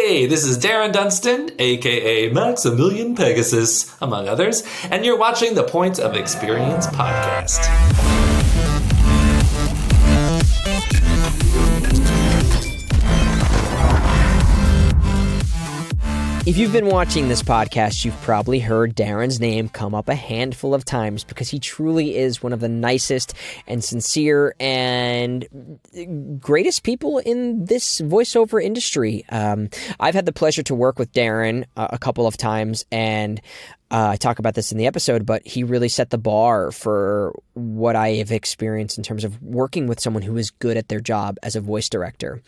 Hey, this is Darren Dunstan, aka Maxamillian Pegasus, among others, and you're watching the Point of Experience podcast. If you've been watching this podcast, you've probably heard Darren's name come up a handful of times because he truly is one of the nicest and sincere and greatest people in this voiceover industry. I've had the pleasure to work with Darren a couple of times, and I talk about this in the episode, but he really set the bar for what I have experienced in terms of working with someone who is good at their job as a voice director.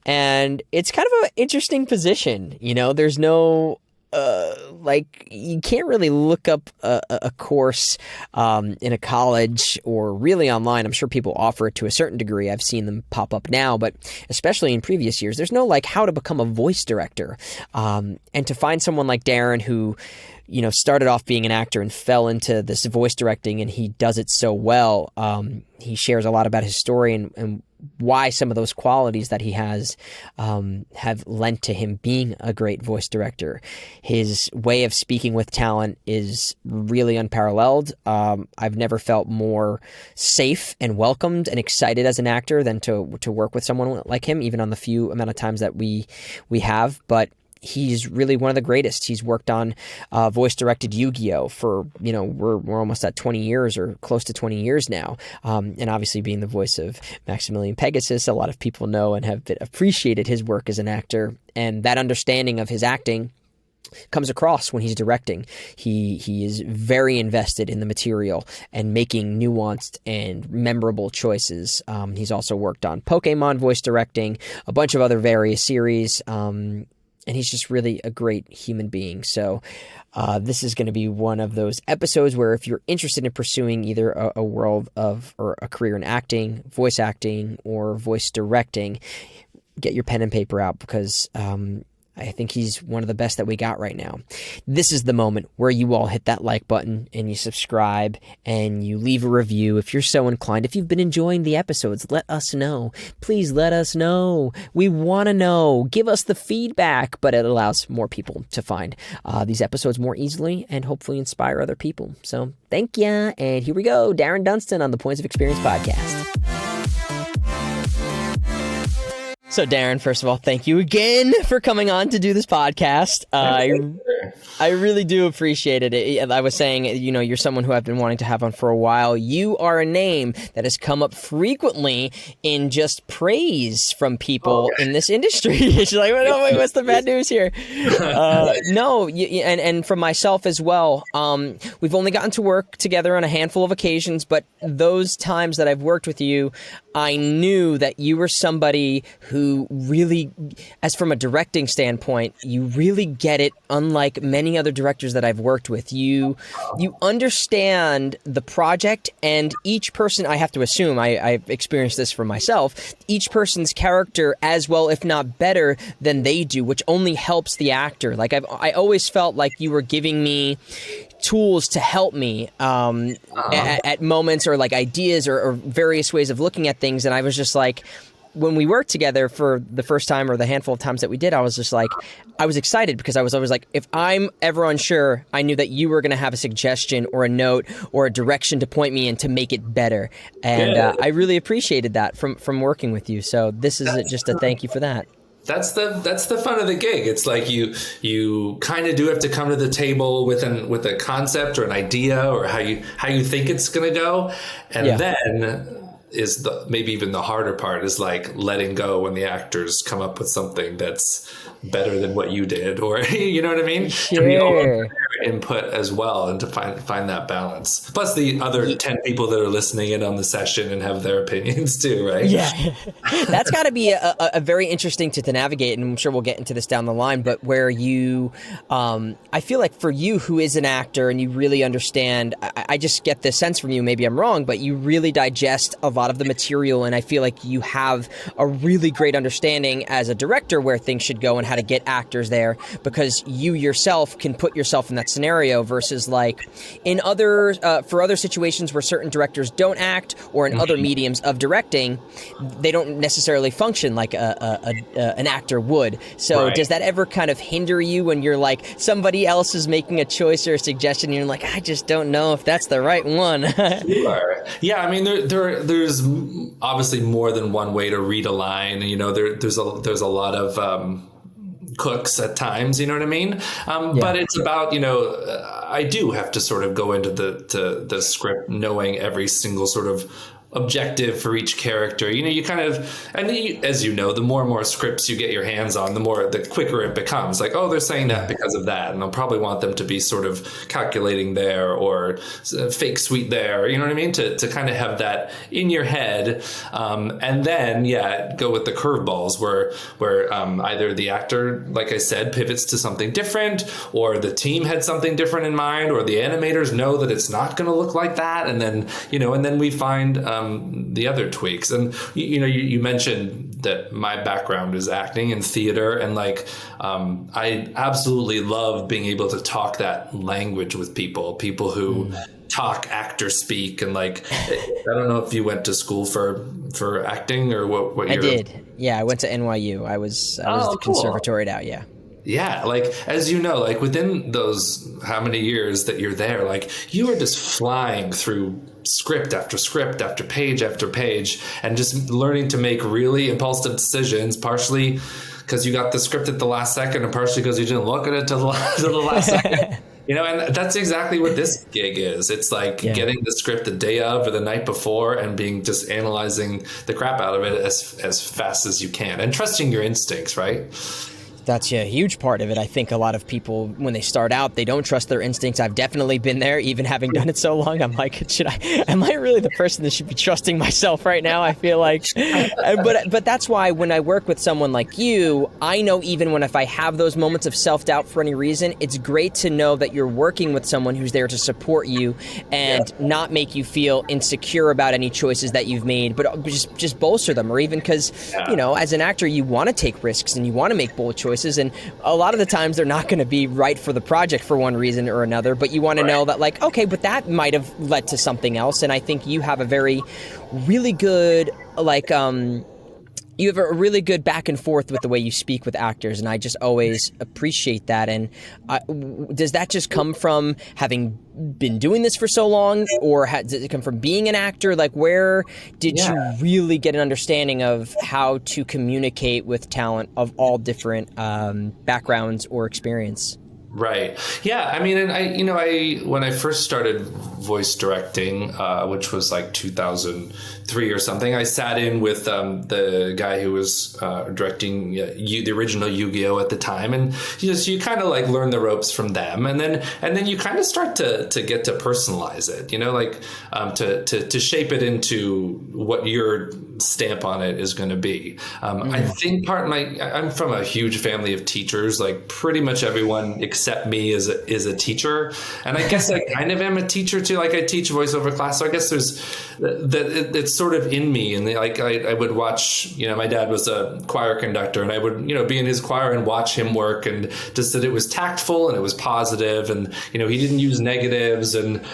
And it's kind of an interesting position. You know, there's no, you can't really look up a course in a college or really online. I'm sure people offer it to a certain degree. I've seen them pop up now, but especially in previous years, there's no like how to become a voice director. And to find someone like Darren who, you know, started off being an actor and fell into this voice directing, and he does it so well. He shares a lot about his story and why some of those qualities that he has have lent to him being a great voice director. His way of speaking with talent is really unparalleled. I've never felt more safe and welcomed and excited as an actor than to work with someone like him, even on the few amount of times that we have. But he's really one of the greatest. He's worked on voice-directed Yu-Gi-Oh! For, you know, we're almost at 20 years or close to 20 years now. And obviously being the voice of Maxamillian Pegasus, a lot of people know and have appreciated his work as an actor. And that understanding of his acting comes across when he's directing. He is very invested in the material and making nuanced and memorable choices. He's also worked on Pokémon voice directing, a bunch of other various series, and he's just really a great human being. So this is going to be one of those episodes where if you're interested in pursuing either a world of or a career in acting, voice acting, or voice directing, get your pen and paper out because I think he's one of the best that we got right now. This is the moment where you all hit that like button and you subscribe and you leave a review if you're so inclined. If you've been enjoying the episodes, let us know. Please let us know. We want to know. Give us the feedback, but it allows more people to find these episodes more easily and hopefully inspire other people. So thank you. And here we go. Darren Dunstan on the Points of Experience podcast. So, Darren, first of all, thank you again for coming on to do this podcast. I really do appreciate it. I was saying, you know, you're someone who I've been wanting to have on for a while. You are a name that has come up frequently in just praise from people in this industry. It's like, oh, wait, what's the bad news here? And from myself as well. We've only gotten to work together on a handful of occasions, but those times that I've worked with you, I knew that you were somebody who really, as from a directing standpoint, you really get it, unlike many other directors that I've worked with. You understand the project, and each person, I have to assume, I've experienced this for myself, each person's character as well, if not better than they do, which only helps the actor. Like I always felt like you were giving me tools to help me at moments, or like ideas or various ways of looking at things. And I was just like, when we worked together for the first time or the handful of times that we did, I was just like, I was excited because I was always like, if I'm ever unsure, I knew that you were going to have a suggestion or a note or a direction to point me in to make it better. And I really appreciated that from working with you. So this is just a thank you for that. That's the fun of the gig. It's like you kind of do have to come to the table with a concept or an idea or how you think it's going to go, and then is maybe even the harder part is like letting go when the actors come up with something that's better than what you did, or you know what I mean? Sure. To be open to their input as well, and to find that balance. Plus the other 10 people that are listening in on the session and have their opinions too, right? Yeah, that's got to be a very interesting to navigate, and I'm sure we'll get into this down the line. But where you, I feel like for you who is an actor and you really understand, I just get this sense from you. Maybe I'm wrong, but you really digest a lot of the material, and I feel like you have a really great understanding as a director where things should go and how to get actors there, because you yourself can put yourself in that that scenario versus like in other for other situations where certain directors don't act, or in other mediums of directing, they don't necessarily function like an actor would. So does that ever kind of hinder you when you're like somebody else is making a choice or a suggestion and you're like, I just don't know if that's the right one? Sure. Yeah, I mean, there's obviously more than one way to read a line. You know, there's a lot of cooks at times, you know what I mean? But it's about, you know, I do have to sort of go into the script knowing every single sort of objective for each character. You know, you kind of, and as you know, the more and more scripts you get your hands on, the quicker it becomes. Like, oh, they're saying that because of that, and I'll probably want them to be sort of calculating there or fake sweet there. You know what I mean? To kind of have that in your head, and then go with the curveballs where either the actor, like I said, pivots to something different, or the team had something different in mind, or the animators know that it's not going to look like that, and then we find the other tweaks. And you mentioned that my background is acting and theater, and like I absolutely love being able to talk that language with people who talk actor speak. And like, I don't know if you went to school for acting or what. I did. Yeah, I went to NYU. I was at the conservatoriate out. Yeah. Yeah, like, as you know, like within those how many years that you're there, like you are just flying through script after script after page, and just learning to make really impulsive decisions, partially because you got the script at the last second and partially because you didn't look at it till the last second. You know, and that's exactly what this gig is. It's like getting the script the day of or the night before and just analyzing the crap out of it as fast as you can and trusting your instincts, right? That's a huge part of it. I think a lot of people, when they start out, they don't trust their instincts. I've definitely been there, even having done it so long. I'm like, am I really the person that should be trusting myself right now? I feel like, but that's why when I work with someone like you, I know even if I have those moments of self-doubt for any reason, it's great to know that you're working with someone who's there to support you and not make you feel insecure about any choices that you've made, but just bolster them. Or even because, as an actor, you want to take risks and you want to make bold choices. And a lot of the times they're not going to be right for the project for one reason or another, but you want to know that, like, okay, but that might have led to something else. And I think you have a really good, you have a really good back and forth with the way you speak with actors, and I just always appreciate that. And does that just come from having been doing this for so long, or does it come from being an actor? Like, where did you really get an understanding of how to communicate with talent of all different backgrounds or experience? Right. Yeah. I mean, and when I first started voice directing, which was like 2003 or something, I sat in with the guy who was directing the original Yu-Gi-Oh at the time, and you kind of like learn the ropes from them, and then you kind of start to get to personalize it, to shape it into what your stamp on it is going to be. I think I'm from a huge family of teachers. Like pretty much everyone except me is a teacher, and I guess I kind of am a teacher too. Like I teach voiceover class, so I guess there's that it's sort of in me. And like I would watch, my dad was a choir conductor, and I would be in his choir and watch him work, and just that it was tactful and it was positive, and he didn't use negatives, and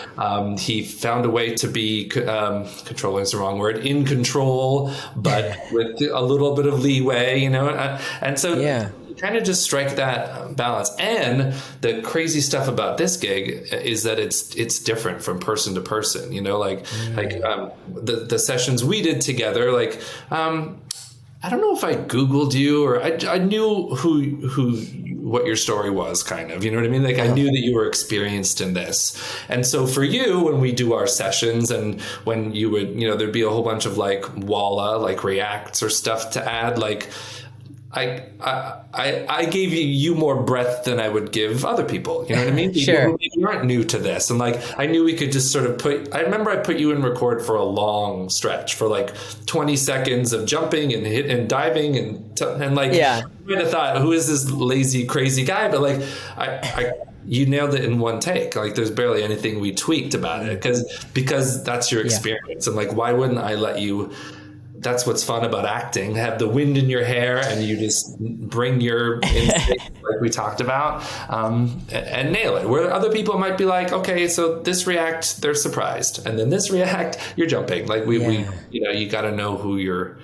he found a way to be controlling is the wrong word, in control, but with a little bit of leeway, and so kind of just strike that balance. And the crazy stuff about this gig is that it's different from person to person, the sessions we did together, like I don't know if I Googled you or I knew what your story was, kind of, you know what I mean? Like I knew that you were experienced in this. And so for you, when we do our sessions and when you would, there'd be a whole bunch of like walla, like reacts or stuff to add, like I gave you more breadth than I would give other people. You know what I mean? Sure. People who aren't new to this. And like, I knew we could just sort of I remember I put you in record for a long stretch for like 20 seconds of jumping and hit and diving and like, I might have thought, who is this lazy, crazy guy? But like, you nailed it in one take. Like there's barely anything we tweaked about it because that's your experience. And like, why wouldn't I let you that's what's fun about acting. Have the wind in your hair, and you just bring your instinct, like we talked about, and nail it. Where other people might be like, okay, so this react, they're surprised, and then this react, you're jumping. Like we you got to know who your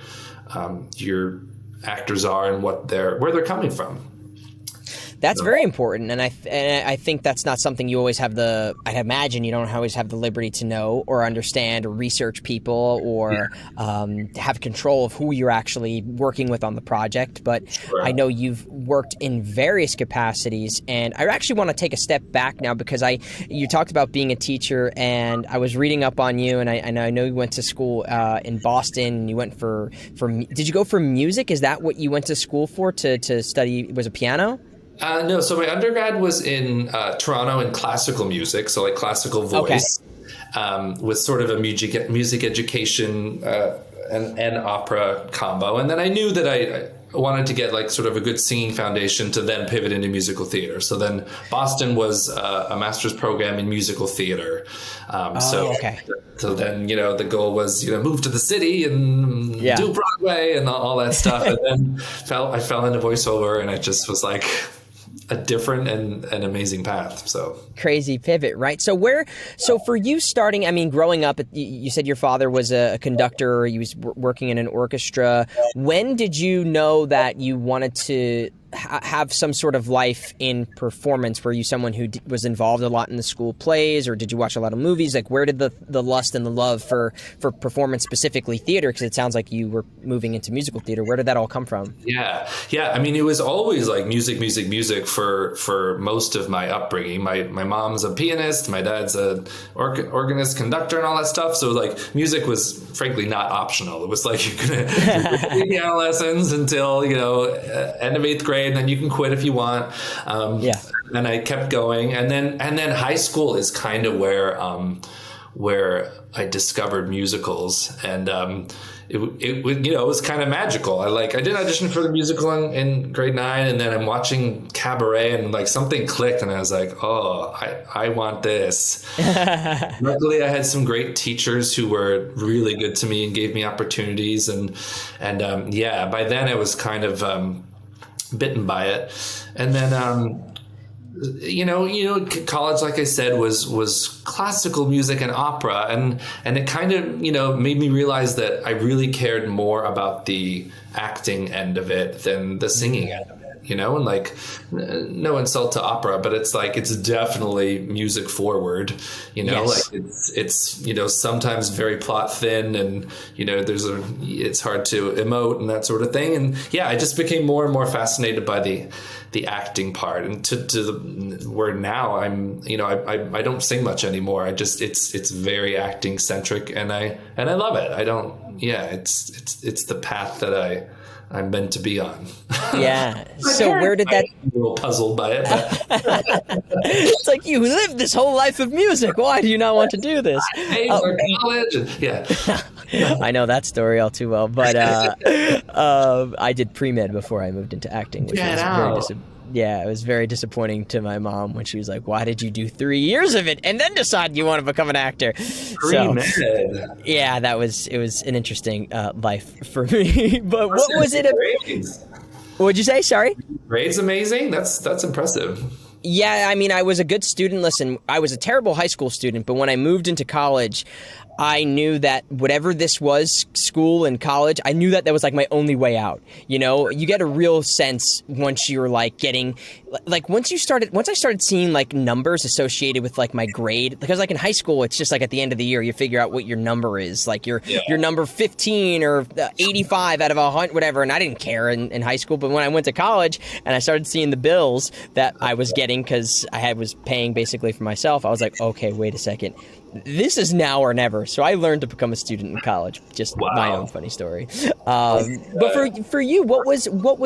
actors are and where they're coming from. That's very important, and I think that's not something you always have I imagine you don't always have the liberty to know or understand or research people or have control of who you're actually working with on the project. But I know you've worked in various capacities, and I actually want to take a step back now because you talked about being a teacher, and I was reading up on you, and I know you went to school in Boston. And you went for did you go for music? Is that what you went to school for to study? Was it piano? No, so my undergrad was in Toronto in classical music, so like classical voice, with sort of a music education and opera combo. And then I knew that I wanted to get like sort of a good singing foundation to then pivot into musical theater. So then Boston was a master's program in musical theater. So then, the goal was, move to the city and do Broadway and all that stuff. And then I fell into voiceover, and it just was like a different and an amazing path. So crazy pivot, right? So for you starting, I mean, growing up, you said your father was a conductor, he was working in an orchestra. When did you know that you wanted to have some sort of life in performance? Were you someone who was involved a lot in the school plays, or did you watch a lot of movies? Like, where did the lust and the love for performance, specifically theater, because it sounds like you were moving into musical theater, where did that all come from? Yeah. I mean, it was always like music for most of my upbringing. My mom's a pianist, my dad's a organist, conductor, and all that stuff. So like music was frankly not optional. It was like you're gonna do piano lessons until end of 8th grade. And then you can quit if you want. And I kept going, and then high school is kind of where I discovered musicals, and it was kind of magical. I did audition for the musical in grade 9, and then I'm watching Cabaret, and like something clicked, and I was like, oh, I want this. Luckily, I had some great teachers who were really good to me and gave me opportunities, and by then I was kind of bitten by it. And then college, like I said, was classical music and opera, and it kind of made me realize that I really cared more about the acting end of it than the singing end of it. And like, no insult to opera, but it's like, it's definitely music forward, Yes. like it's sometimes very plot thin, and, it's hard to emote and that sort of thing. And I just became more and more fascinated by the acting part, and to where now I'm, I don't sing much anymore. It's very acting centric, and I love it. It's the path that I'm meant to be on. Yeah. So where did that? I'm a little puzzled by it. But... It's like, you lived this whole life of music. Why do you not want to do this? College. Yeah. I know that story all too well. But I did pre-med before I moved into acting, which was it was very disappointing to my mom when she was like, why did you do 3 years of it and then decide you want to become an actor? Pre-med. It was an interesting life for me. But what was it? What'd you say? Sorry? Grades amazing? That's impressive. Yeah, I mean, I was a good student. Listen, I was a terrible high school student, but when I moved into college, I knew that whatever this was, school and college, I knew that was like my only way out. You get a real sense once you're like getting, like once I started seeing like numbers associated with like my grade, because like in high school, it's just like at the end of the year, you figure out what your number is, like your number 15 or 85 out of 100, whatever. And I didn't care in high school, but when I went to college and I started seeing the bills that I was getting, because I was paying basically for myself, I was like, okay, wait a second. This is now or never. So I learned to become a student in college. Just my own funny story. But for you, what was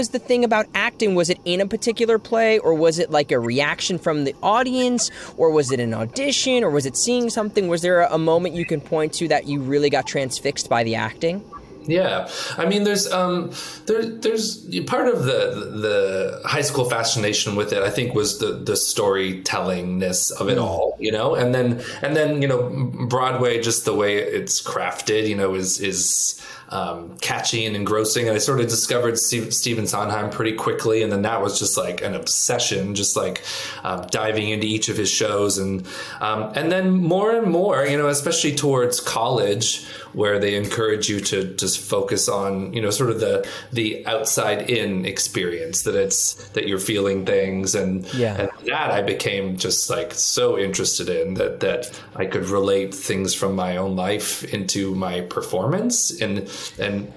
the thing about acting? Was it in a particular play, or was it like a reaction from the audience, or was it an audition, or was it seeing something? Was there a moment you can point to that you really got transfixed by the acting? Yeah, I mean, there's part of the high school fascination with it, I think, was the storytellingness of it all, and then Broadway, just the way it's crafted, is catchy and engrossing. And I sort of discovered Stephen Sondheim pretty quickly. And then that was just like an obsession, just like diving into each of his shows. And then more and more, you know, especially towards college, where they encourage you to just focus on, you know, sort of the outside in experience, that you're feeling things. And that I became just like so interested in, that I could relate things from my own life into my performance, and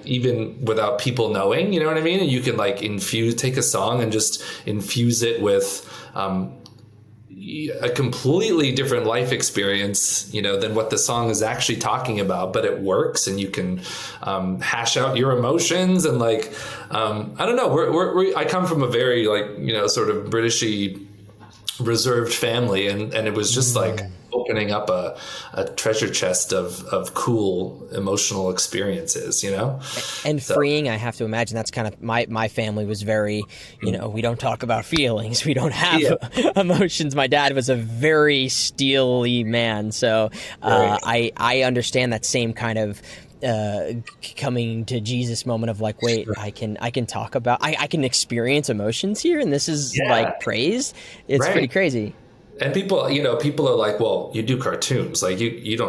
even without people knowing, you know what I mean? And you can like take a song and just infuse it with a completely different life experience, you know, than what the song is actually talking about, but it works, and you can hash out your emotions. And like, I don't know, I come from a very like, you know, sort of Britishy reserved family, and it was just like opening up a treasure chest of cool emotional experiences, you know, and freeing. I have to imagine that's kind of my family was very, you know, we don't talk about feelings, we don't have emotions. My dad was a very steely man, so I understand that same kind of coming to Jesus moment of like, wait, I can talk about, I can experience emotions here, and this is like praise. It's pretty crazy. And people are like, well, you do cartoons, like you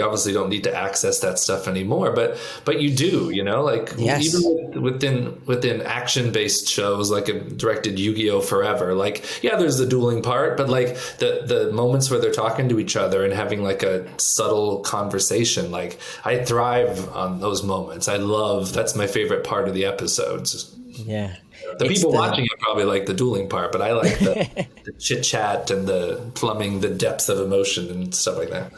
obviously don't need to access that stuff anymore, but you do, you know, like even within action-based shows, like a directed Yu-Gi-Oh! Forever, like, there's the dueling part, but like the moments where they're talking to each other and having like a subtle conversation, like I thrive on those moments. That's my favorite part of the episodes. Yeah. The people watching it probably like the dueling part, but I like the chit chat and the plumbing the depth of emotion and stuff like that.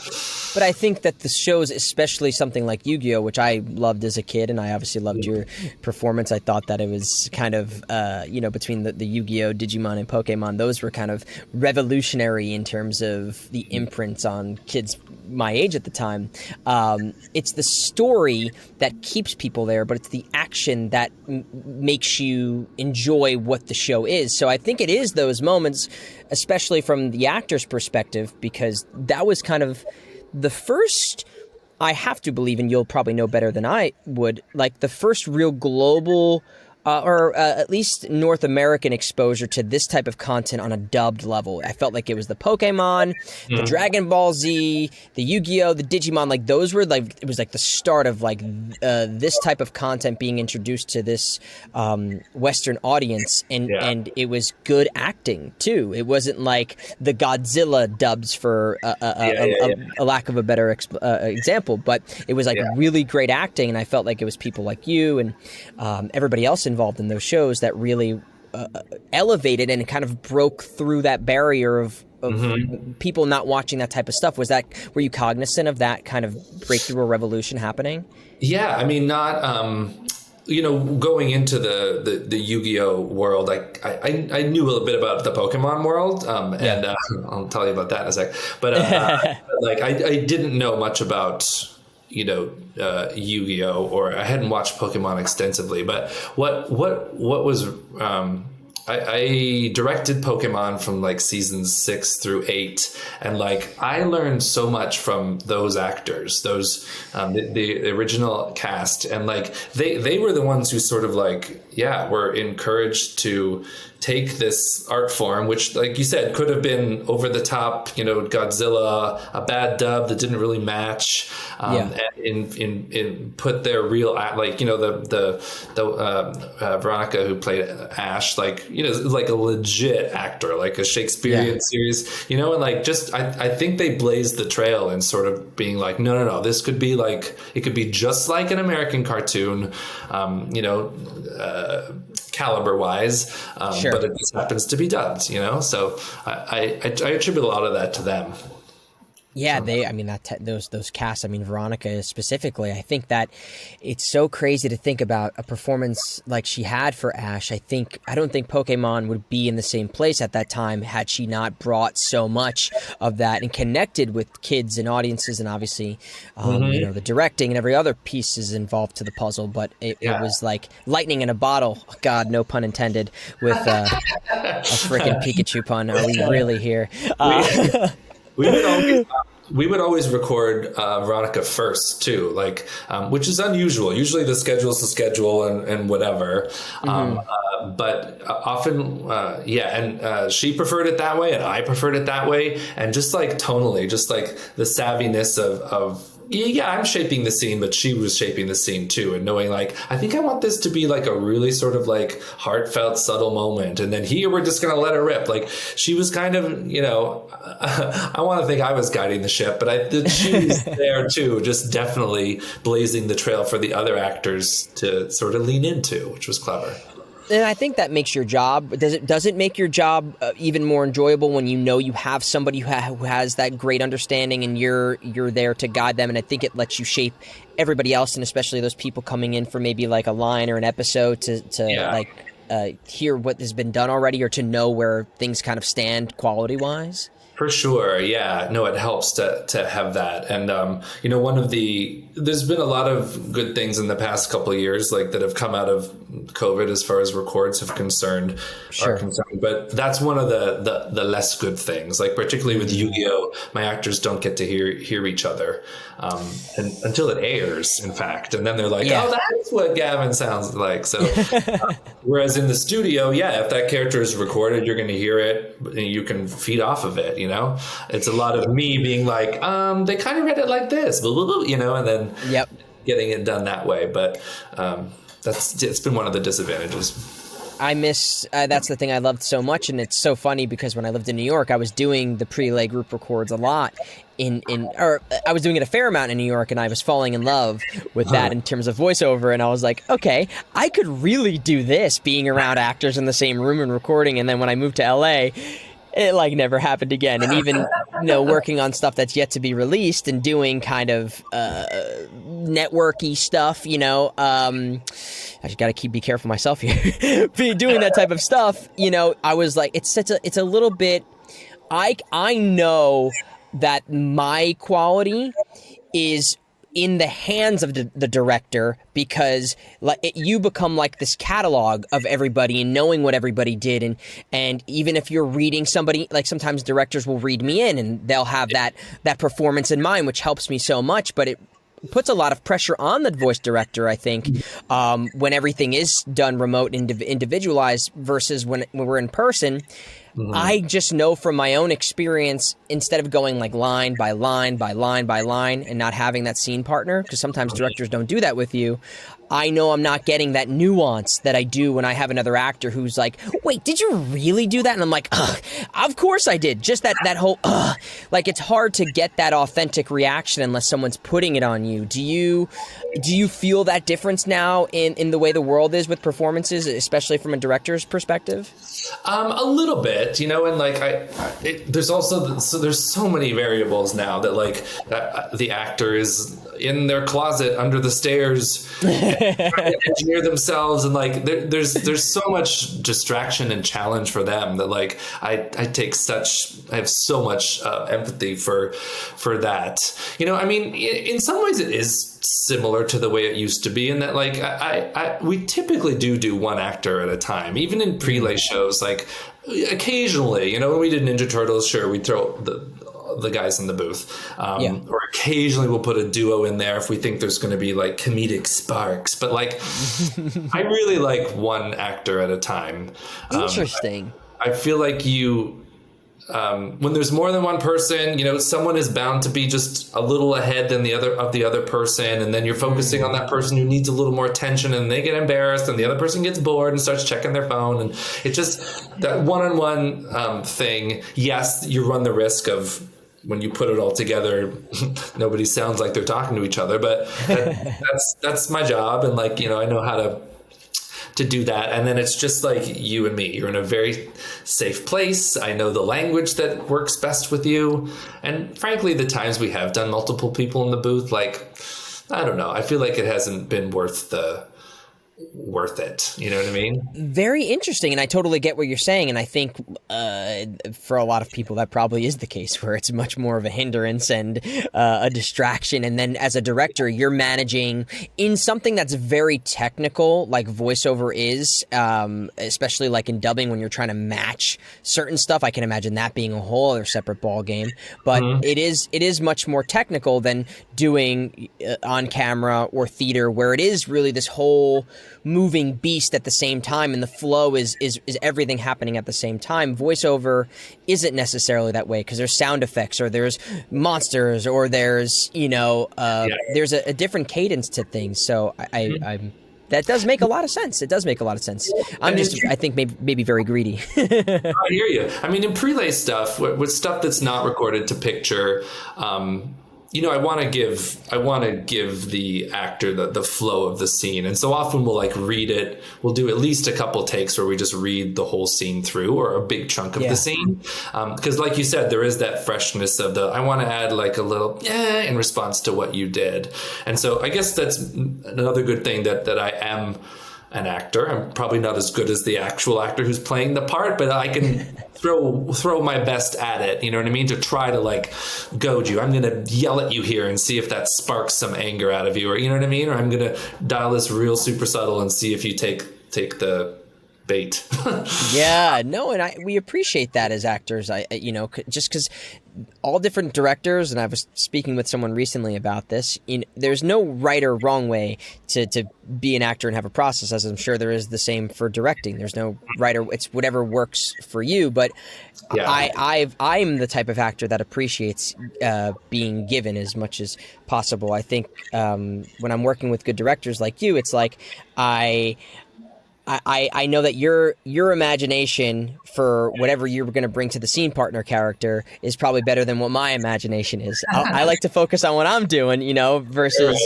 But I think that the shows, especially something like Yu-Gi-Oh!, which I loved as a kid, and I obviously loved your performance. I thought that it was kind of, you know, between the Yu-Gi-Oh!, Digimon, and Pokemon, those were kind of revolutionary in terms of the imprints on kids my age at the time. It's the story that keeps people there, but it's the action that makes you enjoy what the show is. So I think it is those moments, especially from the actor's perspective, because that was kind of the first, I have to believe, and you'll probably know better than I would, like the first real global or at least North American exposure to this type of content on a dubbed level. I felt like it was the Pokemon, the Dragon Ball Z, the Yu-Gi-Oh!, the Digimon, like those were like, it was like the start of like this type of content being introduced to this Western audience, and it was good acting too. It wasn't like the Godzilla dubs for a lack of a better example, but it was like really great acting, and I felt like it was people like you and everybody else involved in those shows that really elevated and kind of broke through that barrier of people not watching that type of stuff. Were you cognizant of that kind of breakthrough or revolution happening? Yeah, I mean, not you know, going into the Yu-Gi-Oh! World, I knew a little bit about the Pokemon world, and I'll tell you about that in a sec. But like I didn't know much about, you know, Yu-Gi-Oh! Or I hadn't watched Pokemon extensively, but what was I directed Pokemon from like seasons 6 through 8, and like I learned so much from those actors, those the original cast, and like they were the ones who sort of like were encouraged to take this art form, which, like you said, could have been over the top, you know, Godzilla, a bad dub that didn't really match, and in put their real, like, you know, the Veronica who played Ash, like, you know, like a legit actor, like a Shakespearean series, you know, and like just I think they blazed the trail in sort of being like, no, this could be like, it could be just like an American cartoon, you know, caliber wise, but it just happens to be dubbed, you know. So I attribute a lot of that to them. Yeah, those casts, I mean, Veronica specifically, I think that it's so crazy to think about a performance like she had for Ash. I don't think Pokemon would be in the same place at that time had she not brought so much of that and connected with kids and audiences, and obviously, you know, the directing and every other piece is involved to the puzzle, but it was like lightning in a bottle, God, no pun intended, with a freaking Pikachu pun. Are we really here? we would always record Veronica first too, like, which is unusual. Usually the schedule's the schedule and whatever. But often, and she preferred it that way and I preferred it that way. And just like tonally, just like the savviness of I'm shaping the scene, but she was shaping the scene too. And knowing like, I think I want this to be like a really sort of like heartfelt, subtle moment. And then here we're just going to let her rip. Like she was kind of, you know, I want to think I was guiding the ship, but she was there too, just definitely blazing the trail for the other actors to sort of lean into, which was clever. And I think that makes your job, does it make your job even more enjoyable when you know you have somebody who has that great understanding and you're there to guide them? And I think it lets you shape everybody else, and especially those people coming in for maybe like a line or an episode to hear what has been done already, or to know where things kind of stand quality-wise. For sure. Yeah. No, it helps to have that. And, you know, there's been a lot of good things in the past couple of years, like that have come out of COVID as far as records are concerned. But that's one of the less good things, like particularly with Yu-Gi-Oh, my actors don't get to hear each other and until it airs, in fact. And then they're like, oh, that's what Gavin sounds like. So whereas in the studio, if that character is recorded, you're going to hear it and you can feed off of it. You know, it's a lot of me being like, they kind of read it like this, you know, and then getting it done that way. But it's been one of the disadvantages. I miss, that's the thing I loved so much. And it's so funny because when I lived in New York, I was doing the prelay group records a lot or I was doing it a fair amount in New York, and I was falling in love with that in terms of voiceover. And I was like, okay, I could really do this being around actors in the same room and recording. And then when I moved to LA, it like never happened again. And even, you know, working on stuff that's yet to be released and doing kind of networky stuff, you know, I just got to be careful myself here. Doing that type of stuff, you know, I was like, it's a little bit, I know that my quality is in the hands of the director, because you become like this catalog of everybody and knowing what everybody did. And even if you're reading somebody, like sometimes directors will read me in and they'll have that performance in mind, which helps me so much, but it puts a lot of pressure on the voice director, I think, when everything is done remote and individualized versus when we're in person. I just know from my own experience, instead of going like line by line by line by line and not having that scene partner, because sometimes directors don't do that with you, I know I'm not getting that nuance that I do when I have another actor who's like, wait, did you really do that? And I'm like, of course I did. Just that whole, like, it's hard to get that authentic reaction unless someone's putting it on you. Do you feel that difference now in the way the world is with performances, especially from a director's perspective? A little bit, you know, and like there's also there's so many variables now that like the actor is in their closet under the stairs trying to engineer themselves, and like there's so much distraction and challenge for them that like I have so much empathy for that. You know, I mean, in some ways it is similar to the way it used to be, in that like we typically do one actor at a time, even in prelay shows. Like occasionally, you know, when we did Ninja Turtles, sure, we throw the guys in the booth, or occasionally we'll put a duo in there if we think there's going to be like comedic sparks, but like I really like one actor at a time. Interesting. I feel like when there's more than one person, you know, someone is bound to be just a little ahead than the other person, and then you're focusing on that person who needs a little more attention, and they get embarrassed, and the other person gets bored and starts checking their phone, and it's just that one-on-one thing. Yes, you run the risk of, when you put it all together, nobody sounds like they're talking to each other, but that's my job, and like, you know, I know how to do that. And then it's just like you and me. You're in a very safe place. I know the language that works best with you. And frankly, the times we have done multiple people in the booth, like, I don't know, I feel like it hasn't been worth the worth it. You know what I mean? Very interesting, and I totally get what you're saying, and I think for a lot of people that probably is the case, where it's much more of a hindrance and a distraction, and then as a director, you're managing in something that's very technical, like voiceover is, especially like in dubbing when you're trying to match certain stuff. I can imagine that being a whole other separate ball game, but it is much more technical than doing on camera or theater, where it is really this whole moving beast at the same time, and the flow is everything happening at the same time. Voiceover isn't necessarily that way, because there's sound effects, or there's monsters, or there's there's a different cadence to things. So I'm that does make a lot of sense. It does make a lot of sense. I think maybe very greedy. I hear you. I mean, in prelay stuff, with stuff that's not recorded to picture, I want to give the actor the flow of the scene. And so often we'll like read it. We'll do at least a couple takes where we just read the whole scene through, or a big chunk of the scene. Because like you said, there is that freshness of I want to add like a little in response to what you did. And so I guess that's another good thing that I am an actor. I'm probably not as good as the actual actor who's playing the part, but I can throw my best at it, you know what I mean, to try to like goad you. I'm going to yell at you here and see if that sparks some anger out of you, or you know what I mean, or I'm going to dial this real super subtle and see if you take the bait. And we appreciate that as actors. Just because all different directors, and I was speaking with someone recently about this, there's no right or wrong way to be an actor and have a process, as I'm sure there is the same for directing. There's no right or it's whatever works for you. But I'm the type of actor that appreciates being given as much as possible. I think when I'm working with good directors like you, it's like I know that your imagination for whatever you're going to bring to the scene partner character is probably better than what my imagination is. I like to focus on what I'm doing, versus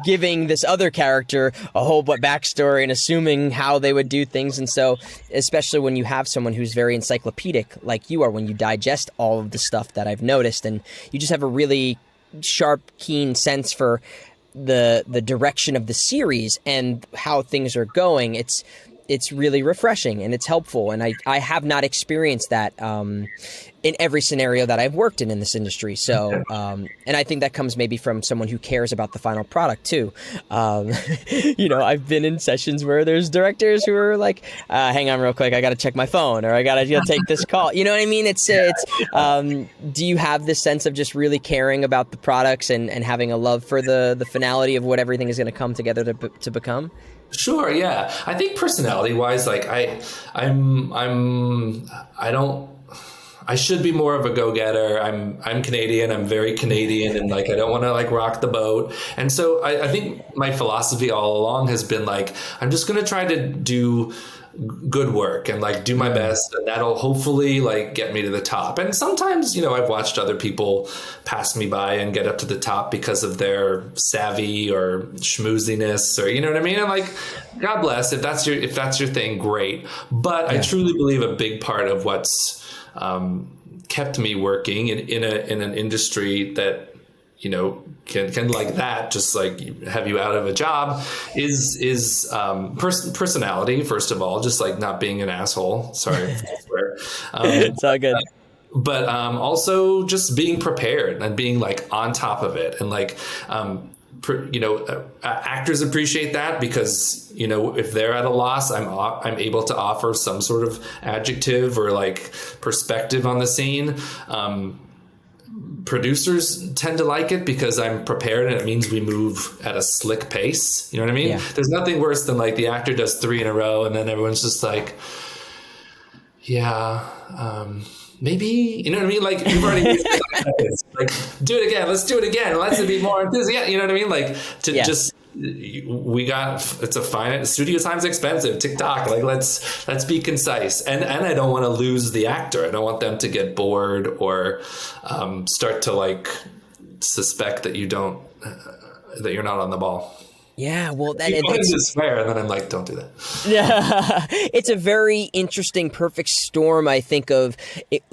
giving this other character a whole backstory and assuming how they would do things. And so, especially when you have someone who's very encyclopedic like you are, when you digest all of the stuff that I've noticed, and you just have a really sharp, keen sense for the direction of the series and how things are going, it's really refreshing and it's helpful. And I have not experienced that in every scenario that I've worked in this industry. So, and I think that comes maybe from someone who cares about the final product too. I've been in sessions where there's directors who are like, hang on real quick, I got to check my phone, or I got to take this call. You know what I mean? Do you have this sense of just really caring about the products and having a love for the finality of what everything is going to come together to become? Sure. Yeah. I think personality wise, like I should be more of a go-getter. I'm Canadian. I'm very Canadian, and like I don't want to like rock the boat. And so I think my philosophy all along has been like, I'm just going to try to do good work and like do my best, and that'll hopefully like get me to the top. And sometimes, I've watched other people pass me by and get up to the top because of their savvy or schmooziness, or you know what I mean? And like, God bless, if that's your thing, great. But I truly believe a big part of what's kept me working in an industry that can like that just like have you out of a job is personality, first of all, just like not being an asshole. Sorry if I swear. It's all good. But also just being prepared and being like on top of it, and like actors appreciate that because if they're at a loss, I'm able to offer some sort of adjective or like perspective on the scene. Producers tend to like it because I'm prepared, and it means we move at a slick pace. You know what I mean? Yeah. There's nothing worse than like the actor does 3 in a row and then everyone's just like, maybe, you know what I mean? Like, you've already used it. Like, do it again. Let's do it again. Let's be more enthusiastic. You know what I mean? Like, it's a finite, studio time's expensive, TikTok. Like, let's be concise. And I don't want to lose the actor. I don't want them to get bored or start to like suspect that that you're not on the ball. Yeah, well, it's fair, and then I'm like, don't do that. Yeah, it's a very interesting, perfect storm, I think, of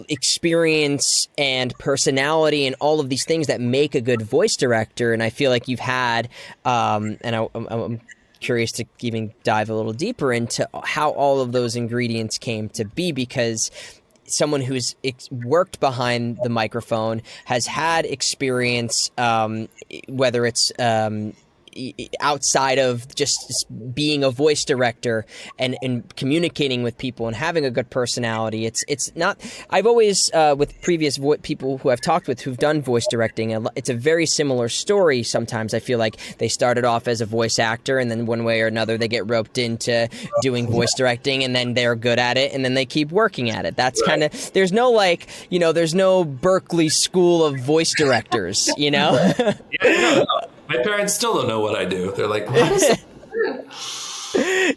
experience and personality and all of these things that make a good voice director. And I feel like you've had, and I'm curious to even dive a little deeper into how all of those ingredients came to be, because someone who's worked behind the microphone has had experience, whether it's outside of just being a voice director and communicating with people and having a good personality. It's not, I've always, with previous people who I've talked with who've done voice directing, it's a very similar story. Sometimes I feel like they started off as a voice actor, and then one way or another they get roped into doing voice directing, and then they're good at it, and then they keep working at it. That's kind of, there's no there's no Berkeley School of Voice Directors, Yeah, no. My parents still don't know what I do. They're like, what is it?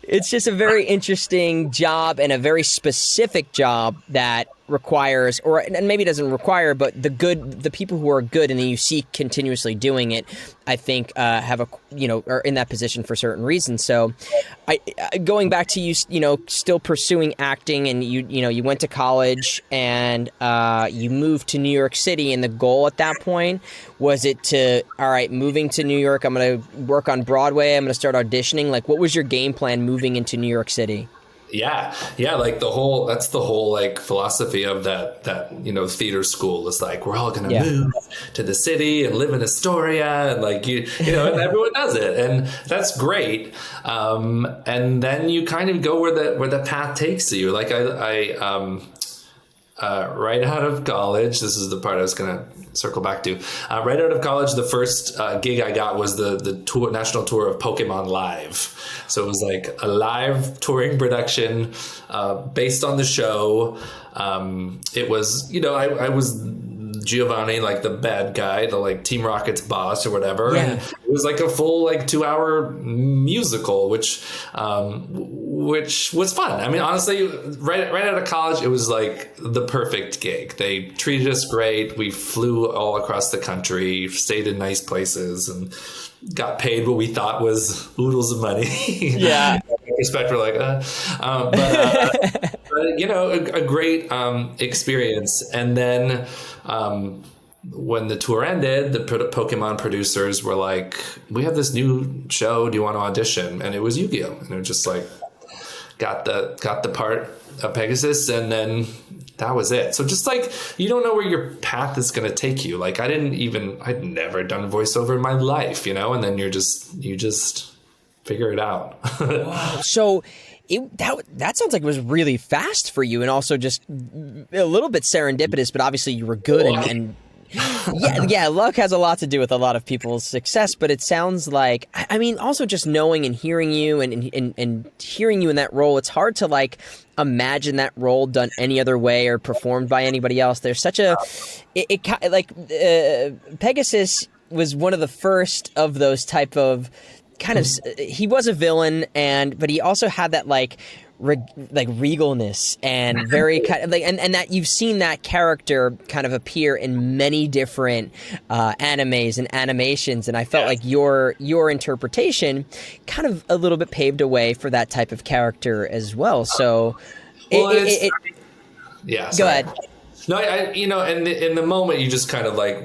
It's just a very interesting job, and a very specific job that requires, and maybe doesn't require, but the people who are good and you see continuously doing it, I think are in that position for certain reasons. So going back to you still pursuing acting, and you went to college, and you moved to New York City, and the goal at that point, was it to, all right, moving to New York, I'm going to work on Broadway, I'm going to start auditioning? Like, what was your game plan moving into New York City? Yeah. Like that's the whole like philosophy of that theater school is like, we're all going to move to the city and live in Astoria, and like, and everyone does it. And that's great. And then you kind of go where the path takes you. Like I right out of college, this is the part I was going to circle back to. Right out of college, the first gig I got was the national tour of Pokémon Live. So it was like a live touring production based on the show. It was, I was Giovanni, like the bad guy, the like Team Rocket's boss or whatever. Yeah. And it was like a full 2-hour musical, which was fun. I mean, honestly, right out of college, it was like the perfect gig. They treated us great. We flew all across the country, stayed in nice places, and got paid what we thought was oodles of money. Yeah. In respect, we're like, but a great experience. And then when the tour ended, the Pokemon producers were like, we have this new show, do you want to audition? And it was Yu-Gi-Oh! And it was just like, got the part of Pegasus, and then that was it. So just like, you don't know where your path is going to take you. Like I'd never done voiceover in my life, and then you just figure it out. Wow. So that sounds like it was really fast for you, and also just a little bit serendipitous, but obviously you were good and luck has a lot to do with a lot of people's success, but it sounds like, I mean, also just knowing and hearing you and hearing you in that role, it's hard to like imagine that role done any other way or performed by anybody else. There's such Pegasus was one of the first of those type of kind of, he was a villain, but he also had that like regalness and very kind of like, and that you've seen that character kind of appear in many different animes and animations, and I felt like your interpretation kind of a little bit paved a way for that type of character as well. So, go ahead. No, in the moment you just kind of like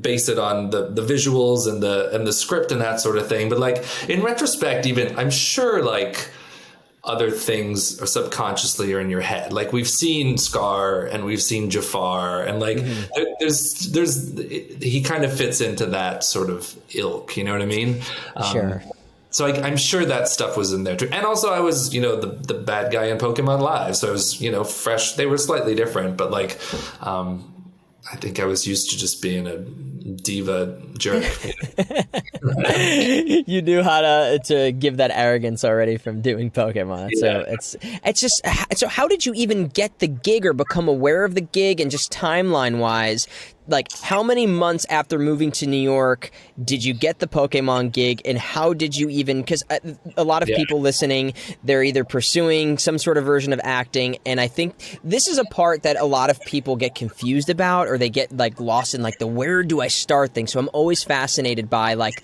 base it on the visuals and the script and that sort of thing. But like in retrospect, even I'm sure like other things are subconsciously are in your head. Like we've seen Scar and we've seen Jafar, and like he kind of fits into that sort of ilk. You know what I mean? Sure. So I'm sure that stuff was in there too. And also I was, the bad guy in Pokemon Live. So I was, fresh. They were slightly different, but like, I think I was used to just being a diva jerk. You knew how to give that arrogance already from doing Pokemon. So it's just, so how did you even get the gig or become aware of the gig, and just timeline wise, like how many months after moving to New York did you get the Pokemon gig, and how did you even, because a lot of people listening, they're either pursuing some sort of version of acting, and I think this is a part that a lot of people get confused about, or they get like lost in like the where do I start thing. So I'm always fascinated by like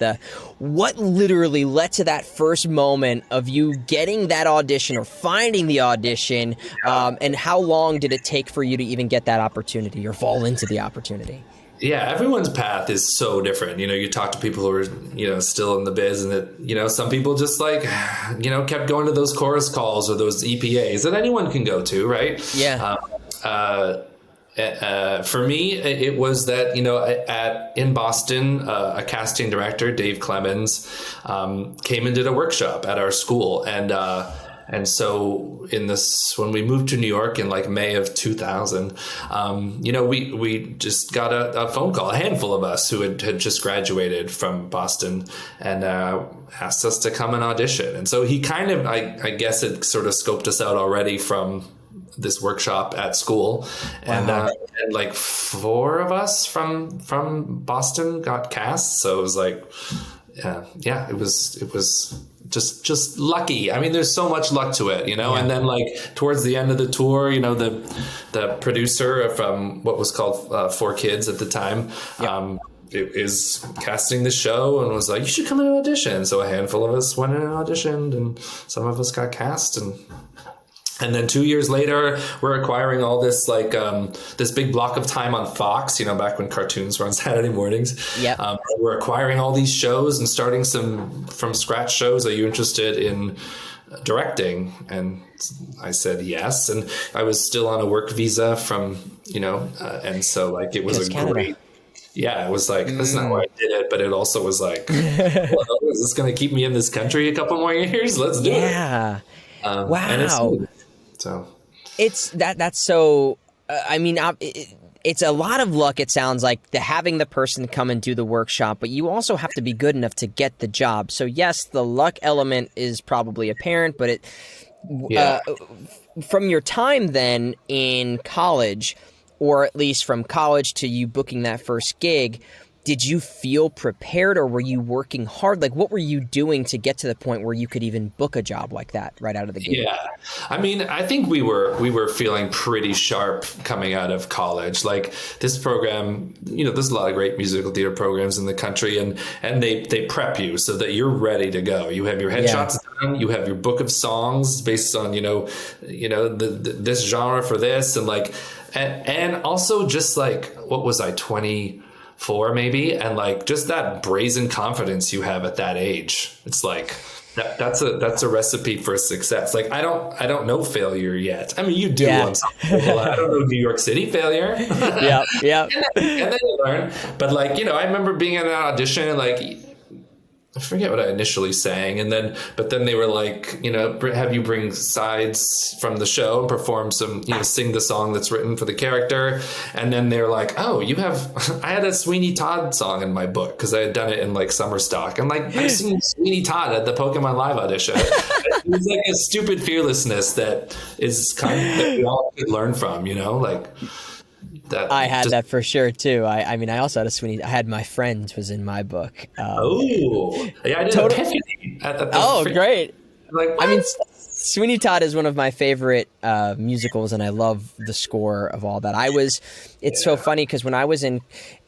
what literally led to that first moment of you getting that audition or finding the audition, and how long did it take for you to even get that opportunity or fall into the opportunity? Yeah, everyone's path is so different. You talk to people who are, still in the biz, and that, some people just like, kept going to those chorus calls or those EPAs that anyone can go to, right? Yeah. For me, it was that, in Boston, a casting director, Dave Clemens, came and did a workshop at our school. And so when we moved to New York in like May of 2000, we just got a phone call, a handful of us who had just graduated from Boston, and asked us to come and audition. And so he kind of, I guess it sort of scoped us out already from this workshop at school. And, and like 4 of us from Boston got cast. So it was like, it was just lucky. I mean, there's so much luck to it, and then like towards the end of the tour, the producer of what was called 4 Kids at the time, is casting the show and was like, you should come in and audition. So a handful of us went in and auditioned, and some of us got cast, and then 2 years later, we're acquiring all this like this big block of time on Fox, back when cartoons were on Saturday mornings. Yeah. We're acquiring all these shows and starting some from scratch shows. Are you interested in directing? And I said yes. And I was still on a work visa from, and so like it was great. Yeah, it was like, that's not why I did it, but it also was like, well, is this going to keep me in this country a couple more years? Let's do it. Yeah. Wow. And so that's so. It's a lot of luck. It sounds like having the person come and do the workshop, but you also have to be good enough to get the job. So yes, the luck element is probably apparent, but from your time then in college, or at least from college to you booking that first gig, did you feel prepared, or were you working hard? Like, what were you doing to get to the point where you could even book a job like that right out of the gate? Yeah. I mean, I think we were feeling pretty sharp coming out of college. Like this program, there's a lot of great musical theater programs in the country, and they prep you so that you're ready to go. You have your headshots done, you have your book of songs based on, this genre for this, and like, and also just like, what was I, 24 maybe, and like just that brazen confidence you have at that age, it's like that's a recipe for success. Like I don't know failure yet. I mean, you do on some level. I don't know New York City failure. yeah and then you learn. But like, I remember being in an audition and like, I forget what I initially sang, but then they were like, have you bring sides from the show and perform some, sing the song that's written for the character. And then they're like, oh, I had a Sweeney Todd song in my book because I had done it in like summer stock. And like, I've seen Sweeney Todd at the Pokemon Live audition. It was like a stupid fearlessness that is kind of that we all could learn from, like. I had that for sure too. I mean, I also had a Sweeney. I had My Friends was in my book. Yeah, I did Epiphany. Great! Like, what? I mean, Sweeney Todd is one of my favorite musicals, and I love the score of all that. It's so funny because when I was in.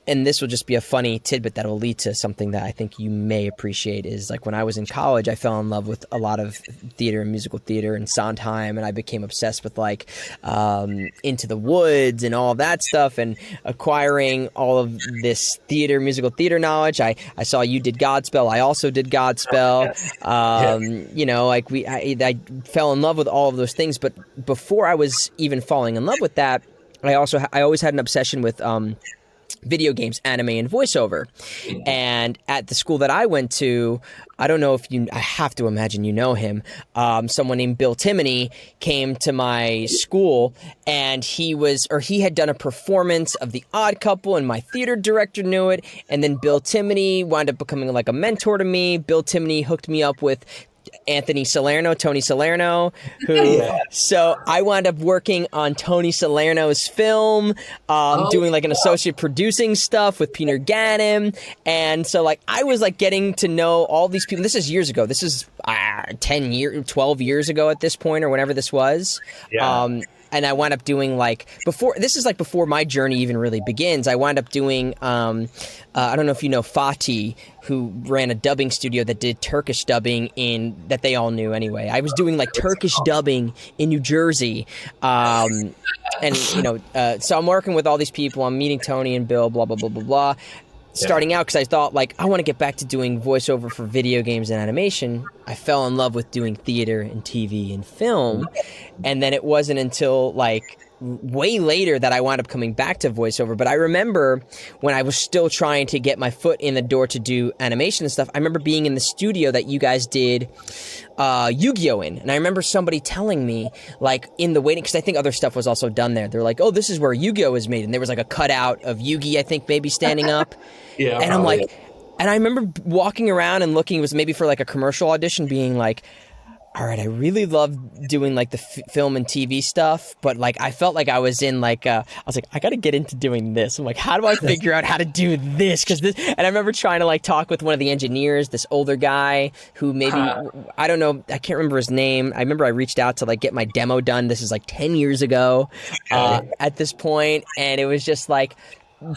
And this will just be a funny tidbit that will lead to something that I think you may appreciate, is like when I was in college, I fell in love with a lot of theater and musical theater and Sondheim, and I became obsessed with like Into the Woods and all that stuff, and acquiring all of this musical theater knowledge. I saw you did Godspell. I also did Godspell. I fell in love with all of those things. But before I was even falling in love with that, I always had an obsession with video games, anime, and voiceover. And at the school that I went to, I don't know if I have to imagine you know him, someone named Bill Timoney came to my school, and he had done a performance of The Odd Couple, and my theater director knew it. And then Bill Timoney wound up becoming like a mentor to me. Bill Timoney hooked me up with Tony Salerno, so I wound up working on Tony Salerno's film, doing like an associate producing stuff with Peter Ganem. And so like, I was like getting to know all these people. This is years ago. This is 12 years ago at this point, or whenever this was. and I wound up doing like before my journey even really begins. I wound up doing I don't know if you know Fatih, who ran a dubbing studio that did Turkish dubbing that they all knew anyway. I was doing like Turkish dubbing in New Jersey. And so I'm working with all these people. I'm meeting Tony and Bill, blah, blah, blah, blah, blah. Starting out because I thought, like, I want to get back to doing voiceover for video games and animation. I fell in love with doing theater and TV and film. And then it wasn't until, like, way later that I wound up coming back to voiceover. But I remember when I was still trying to get my foot in the door to do animation and stuff, I remember being in the studio that you guys did Yu-Gi-Oh! In. And I remember somebody telling me, like, in the waiting, because I think other stuff was also done there. They're like, oh, this is where Yu-Gi-Oh! Is made. And there was, like, a cutout of Yu-Gi, I think, maybe standing up. Yeah, and I'm like, and I remember walking around and looking, it was maybe for, like, a commercial audition, being like, all right, I really love doing like the film and TV stuff, but like I felt like I was in like I was like, I got to get into doing this. I'm like, how do I figure out how to do this? And I remember trying to like talk with one of the engineers, this older guy who maybe I don't know, I can't remember his name. I remember I reached out to like get my demo done. This is like 10 years ago at this point, and it was just like,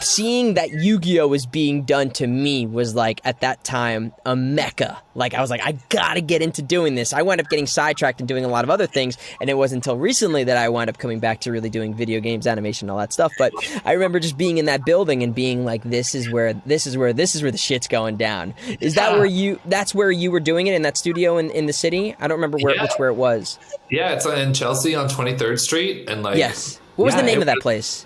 seeing that Yu-Gi-Oh! Was being done to me was like, at that time, a mecca. Like, I was like, I gotta get into doing this. I wound up getting sidetracked and doing a lot of other things, and it wasn't until recently that I wound up coming back to really doing video games, animation, all that stuff. But I remember just being in that building and being like, this is where the shit's going down. Is that that's where you were doing it, in that studio in the city? I don't remember where it was. Yeah, it's in Chelsea on 23rd Street. And like, yes. What was the name of that place?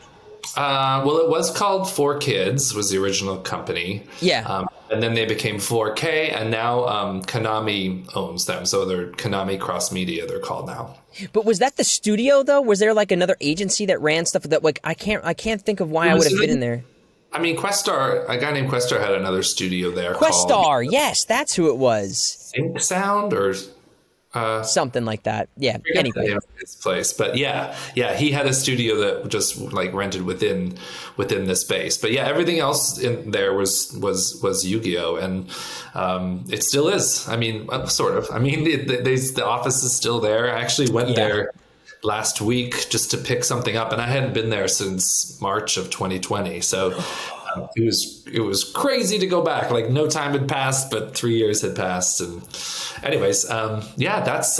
Well, it was called 4Kids, was the original company. Yeah. And then they became 4K, and now Konami owns them. So they're Konami Cross Media, they're called now. But was that the studio, though? Was there like another agency that ran stuff that, like, I can't think of why I would have been in there. I mean, Questar, a guy named Questar had another studio there. Questar, yes, that's who it was. Sync Sound or... something like that. Yeah. Anyway, his place, but yeah, he had a studio that just like rented within the space. But yeah, everything else in there was Yu-Gi-Oh! And it still is. I mean, sort of. I mean, the office is still there. I actually went there last week just to pick something up, and I hadn't been there since March of 2020. So. It was crazy to go back. Like, no time had passed, but 3 years had passed. And anyways, that's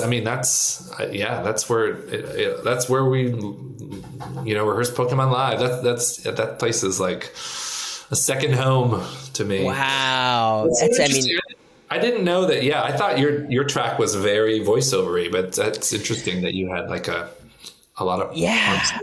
where we, rehearse Pokemon Live. That place is like a second home to me. Wow. I didn't know that. Yeah. I thought your track was very voiceover-y, but that's interesting that you had like a lot of stuff.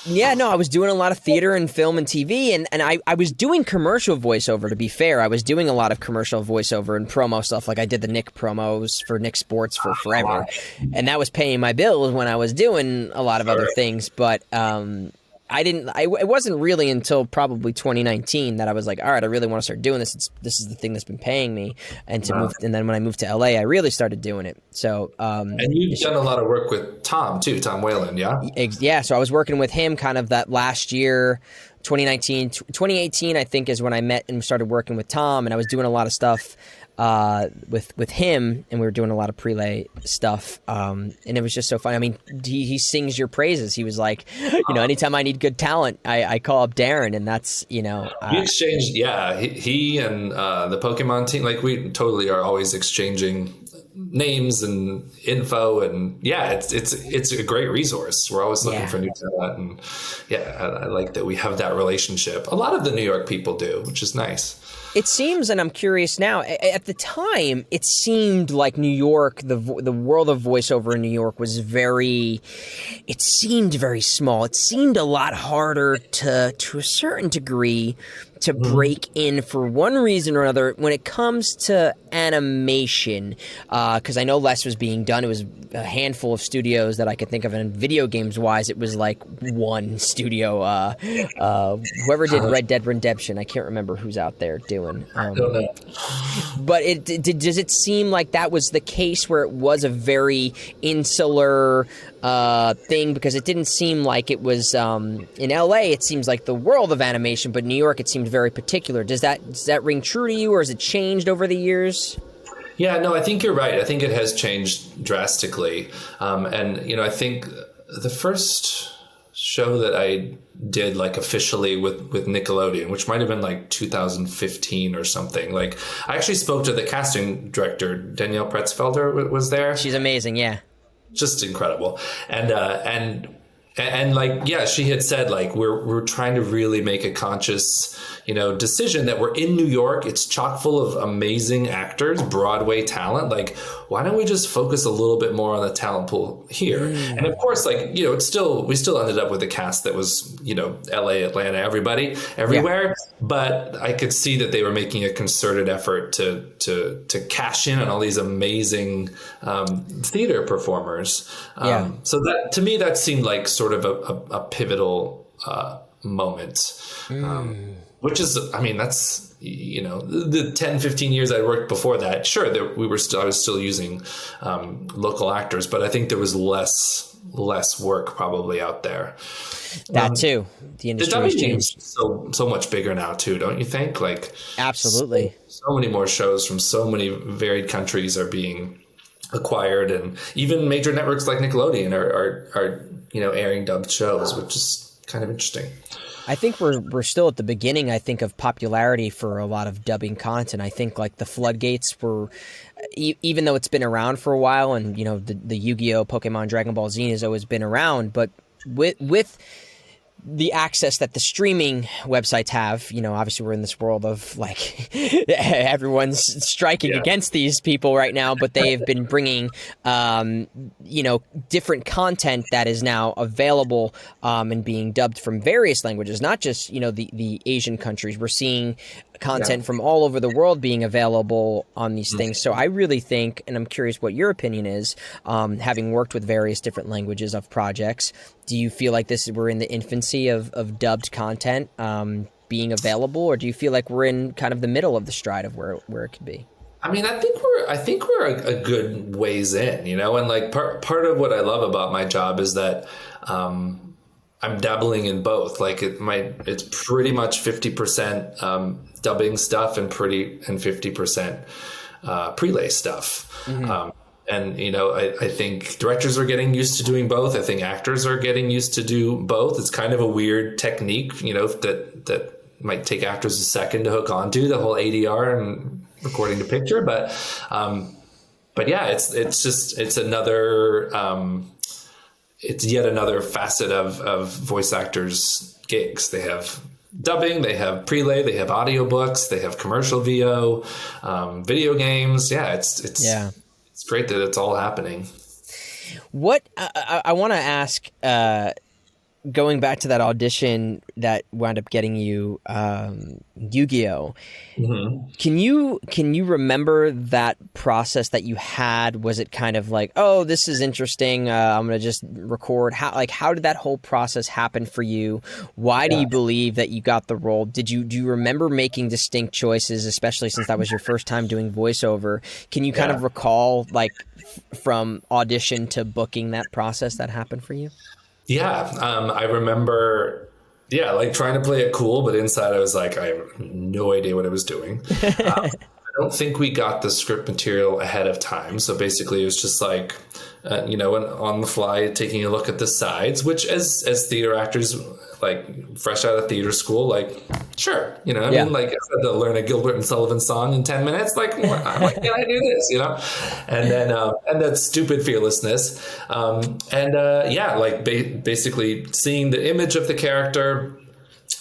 Yeah, no, I was doing a lot of theater and film and TV, and I was doing commercial voiceover, to be fair. I was doing a lot of commercial voiceover and promo stuff. Like, I did the Nick promos for Nick Sports for forever, and that was paying my bills when I was doing a lot of other things. But it wasn't really until probably 2019 that I was like, all right, I really want to start doing this. This is the thing that's been paying me. And and then when I moved to LA, I really started doing it. So, and you've done a lot of work with Tom too, Tom Whalen. Yeah. Yeah. So I was working with him kind of that last year, 2018, I think, is when I met and started working with Tom, and I was doing a lot of stuff with him, and we were doing a lot of prelay stuff, and it was just so fun. I mean, he sings your praises. He was like, anytime I need good talent, I call up Darren, and that's, we exchanged. Yeah, he and the Pokemon team, like, we totally are always exchanging names and info, and it's a great resource. We're always looking for new talent, and I like that we have that relationship. A lot of the New York people do, which is nice. It seems, and I'm curious now, at the time, it seemed like New York, the world of voiceover in New York it seemed very small. It seemed a lot harder to a certain degree to break in for one reason or another when it comes to animation, because I know less was being done. It was a handful of studios that I could think of, and video games wise, it was like one studio. Whoever did Red Dead Redemption, I can't remember who's out there doing. I don't know. But does it seem like that was the case, where it was a very insular thing? Because it didn't seem like it was in LA. It seems like the world of animation, but New York, it seemed very particular. Does that ring true to you, or has it changed over the years? Yeah, no, I think you're right. I think it has changed drastically. And, I think the first show that I did like officially with Nickelodeon, which might have been like 2015 or something. Like I actually spoke to the casting director, Danielle Pretzfelder was there. She's amazing. Yeah. Just incredible. And like, yeah, she had said like, we're trying to really make a conscious, decision that we're in New York. It's chock full of amazing actors, Broadway talent. Like, why don't we just focus a little bit more on the talent pool here? And of course, like, we still ended up with a cast that was, LA, Atlanta, everybody, everywhere. Yeah. But I could see that they were making a concerted effort to cash in on all these amazing theater performers. So that, to me, that seemed like sort of a pivotal moment. Which is, I mean, that's, the 10, 15 years I worked before that. Sure, I was still using local actors, but I think there was less work probably out there. That too. The industry has changed. So much bigger now too, don't you think? Like, absolutely. So many more shows from so many varied countries are being acquired, and even major networks like Nickelodeon are airing dubbed shows, which is kind of interesting. I think we're still at the beginning, I think, of popularity for a lot of dubbing content. I think like the floodgates were, even though it's been around for a while, and the Yu-Gi-Oh, Pokemon, Dragon Ball Z has always been around, but with the access that the streaming websites have, obviously we're in this world of like everyone's striking against these people right now, but they have been bringing, different content that is now available and being dubbed from various languages, not just, the Asian countries. We're seeing content from all over the world being available on these things. So I really think, and I'm curious what your opinion is, having worked with various different languages of projects, do you feel like we're in the infancy of dubbed content being available, or do you feel like we're in kind of the middle of the stride of where it could be? I mean, I think we're a good ways in, and like part of what I love about my job is that I'm dabbling in both. Like it's pretty much 50% dubbing stuff and 50% prelay stuff. Mm-hmm. I think directors are getting used to doing both. I think actors are getting used to do both. It's kind of a weird technique, that might take actors a second to hook onto, the whole ADR and recording the picture. But yeah, it's yet another facet of voice actors' gigs. They have dubbing, they have prelay, they have audiobooks, they have commercial VO, video games. Yeah, it's great that it's all happening. What I want to ask, going back to that audition that wound up getting you Yu-Gi-Oh, can you remember that process that you had? Was it kind of like, oh, this is interesting, I'm gonna just record? How did that whole process happen for you? Why do you believe that you got the role? Do you remember making distinct choices, especially since that was your first time doing voiceover? Can you kind of recall, like, from audition to booking, that process that happened for you? Yeah, I remember, like trying to play it cool, but inside I was like, I have no idea what I was doing. I don't think we got the script material ahead of time. So basically it was just like, on the fly, taking a look at the sides, which as theater actors, like fresh out of theater school, like, sure, I mean, like I had to learn a Gilbert and Sullivan song in 10 minutes. Like, why can't I do this, And then, and that stupid fearlessness. Basically seeing the image of the character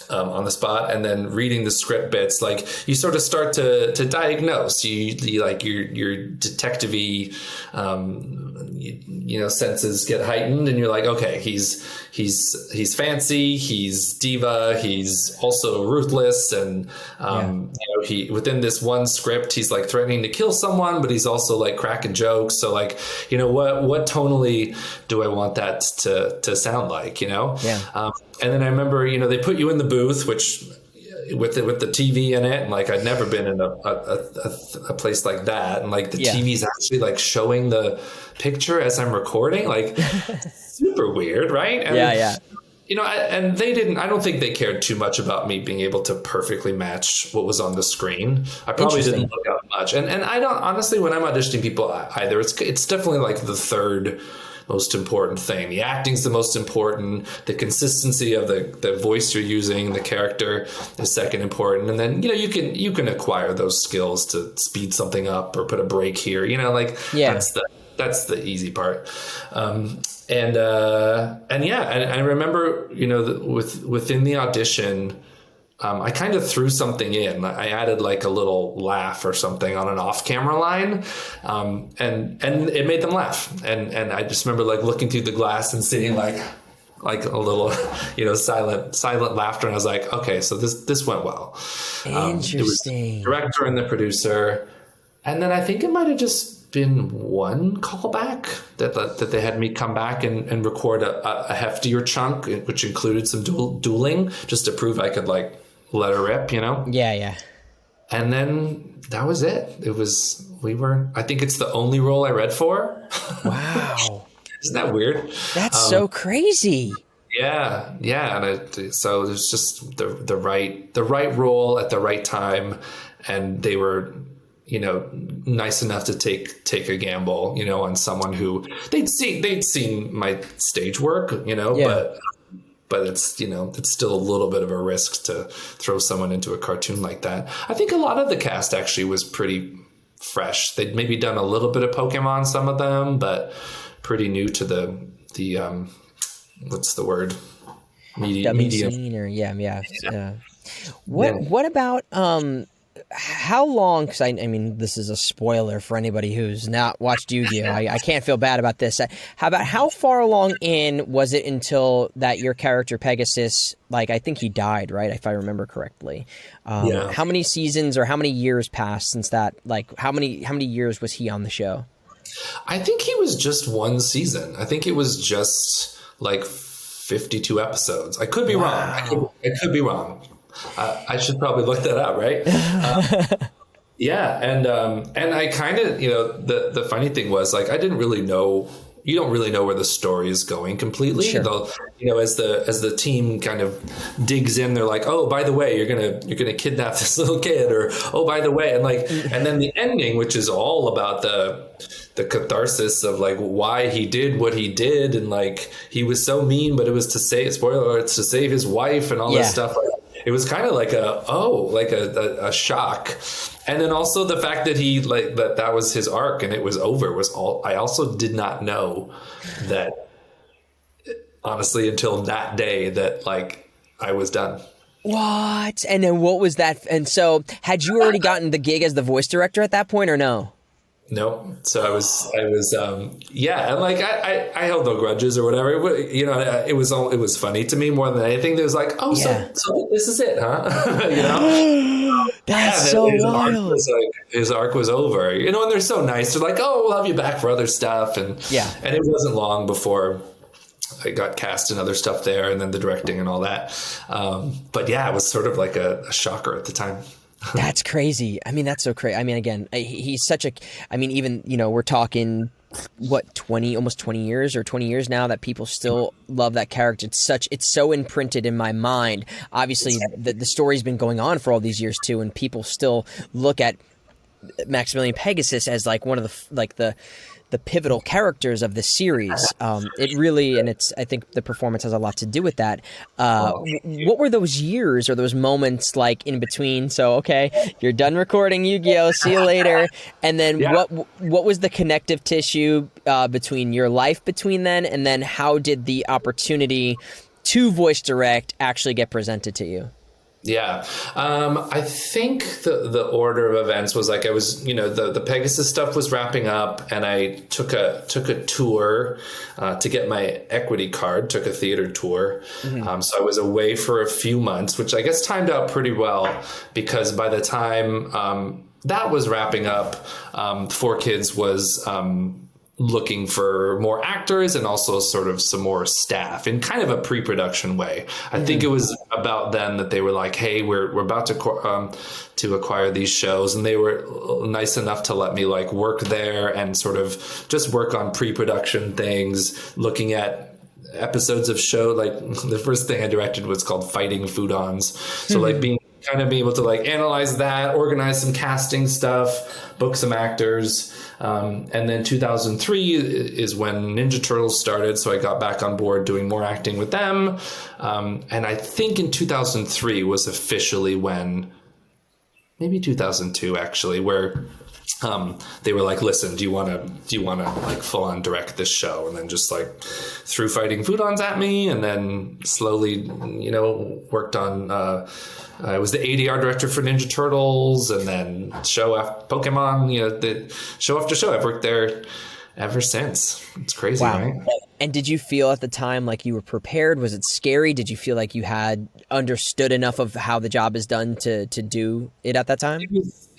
on the spot, and then reading the script bits, like you sort of start to diagnose. You like your detective-y, senses get heightened, and you're like, okay, he's fancy, he's diva, he's also ruthless, and he within this one script, he's like threatening to kill someone, but he's also like cracking jokes. So like, what tonally do I want that to sound like? And then I remember, they put you in the booth, which with the TV in it, and like I'd never been in a place like that, and like the TV's actually like showing the picture as I'm recording, like super weird, right? And, and they didn't. I don't think they cared too much about me being able to perfectly match what was on the screen. I probably didn't look out much, and I don't honestly, when I'm auditioning people either, it's definitely like the most important thing. The acting's the most important. The consistency of the voice you're using, the character is second important. And then, you can acquire those skills to speed something up or put a break here, that's the easy part. And I remember, within the audition, I kind of threw something in. I added like a little laugh or something on an off-camera line, and it made them laugh. And I just remember like looking through the glass and seeing like a little, silent laughter. And I was like, okay, so this went well. Interesting. It was the director and the producer. And then I think it might have just been one callback that they had me come back and record a heftier chunk, which included some dueling, just to prove I could like let her rip, Yeah. And then that was it. I think it's the only role I read for. Wow. Isn't that weird? That's so crazy. Yeah. And so there's just the right role at the right time, and they were, nice enough to take a gamble, on someone who they'd seen my stage work, but it's, it's still a little bit of a risk to throw someone into a cartoon like that. I think a lot of the cast actually was pretty fresh. They'd maybe done a little bit of Pokemon, some of them, but pretty new to the what's the word? Medium. What about how long, because I mean, this is a spoiler for anybody who's not watched Yu-Gi-Oh! I can't feel bad about this. How far along in was it until that your character Pegasus, like, I think he died, right? If I remember correctly. How many seasons or how many years passed since that? Like, how many years was he on the show? I think he was just one season. I think it was just like 52 episodes. I could be wrong. I could be wrong. I should probably look that up, right? And I kind of, the funny thing was, like, I didn't really know. You don't really know where the story is going completely. Sure. Though, as the team kind of digs in, they're like, oh, by the way, you're gonna kidnap this little kid, or oh, by the way, and then the ending, which is all about the catharsis of like why he did what he did, and like he was so mean, but it was to save to save his wife and all this stuff. It was kind of like a shock. And then also the fact that he that was his arc and it was over I also did not know that, honestly, until that day that like I was done. What? And then what was that? And so had you already gotten the gig as the voice director at that point or no? No. So I was, and like, I held no grudges or whatever. It was funny to me more than anything. There was like, oh, so this is it, huh? That's so wild. His arc was over, and they're so nice. They're like, oh, we'll have you back for other stuff. And it wasn't long before I got cast in other stuff there, and then the directing and all that. But yeah, it was sort of like a shocker at the time. That's crazy. I mean, that's so crazy. I mean, again, he's such a, I mean, even, we're talking, almost 20 years or 20 years now that people still love that character. It's so imprinted in my mind. Obviously, the story's been going on for all these years too, and people still look at Maxamillian Pegasus as like one of the pivotal characters of the series. It really, and I think the performance has a lot to do with that. What were those years or those moments like in between? So, okay, you're done recording Yu-Gi-Oh! See you later. And then what was the connective tissue between your life between then, and then how did the opportunity to voice direct actually get presented to you? Yeah. I think the order of events was like I was, the Pegasus stuff was wrapping up, and I took a tour to get my equity card, took a theater tour. Mm-hmm. So I was away for a few months, which I guess timed out pretty well, because by the time that was wrapping up, 4Kids was looking for more actors and also sort of some more staff in kind of a pre-production way. I think it was about then that they were like, hey, we're about to acquire these shows. And they were nice enough to let me like work there and sort of just work on pre-production things, looking at episodes of show. Like the first thing I directed was called Fighting Foodons. So like being kind of be able to like analyze that, organize some casting stuff, book some actors. And then 2003 is when Ninja Turtles started. So I got back on board doing more acting with them. And I think in 2003 was officially when, maybe 2002 actually, where they were like, listen, do you want to like full on direct this show? And then just like threw Fighting Foodons at me, and then slowly, worked on, I was the ADR director for Ninja Turtles, and then show after Pokemon, the show after show. I've worked there ever since. It's crazy, wow. Right? And did you feel at the time like you were prepared? Was it scary? Did you feel like you had understood enough of how the job is done to do it at that time?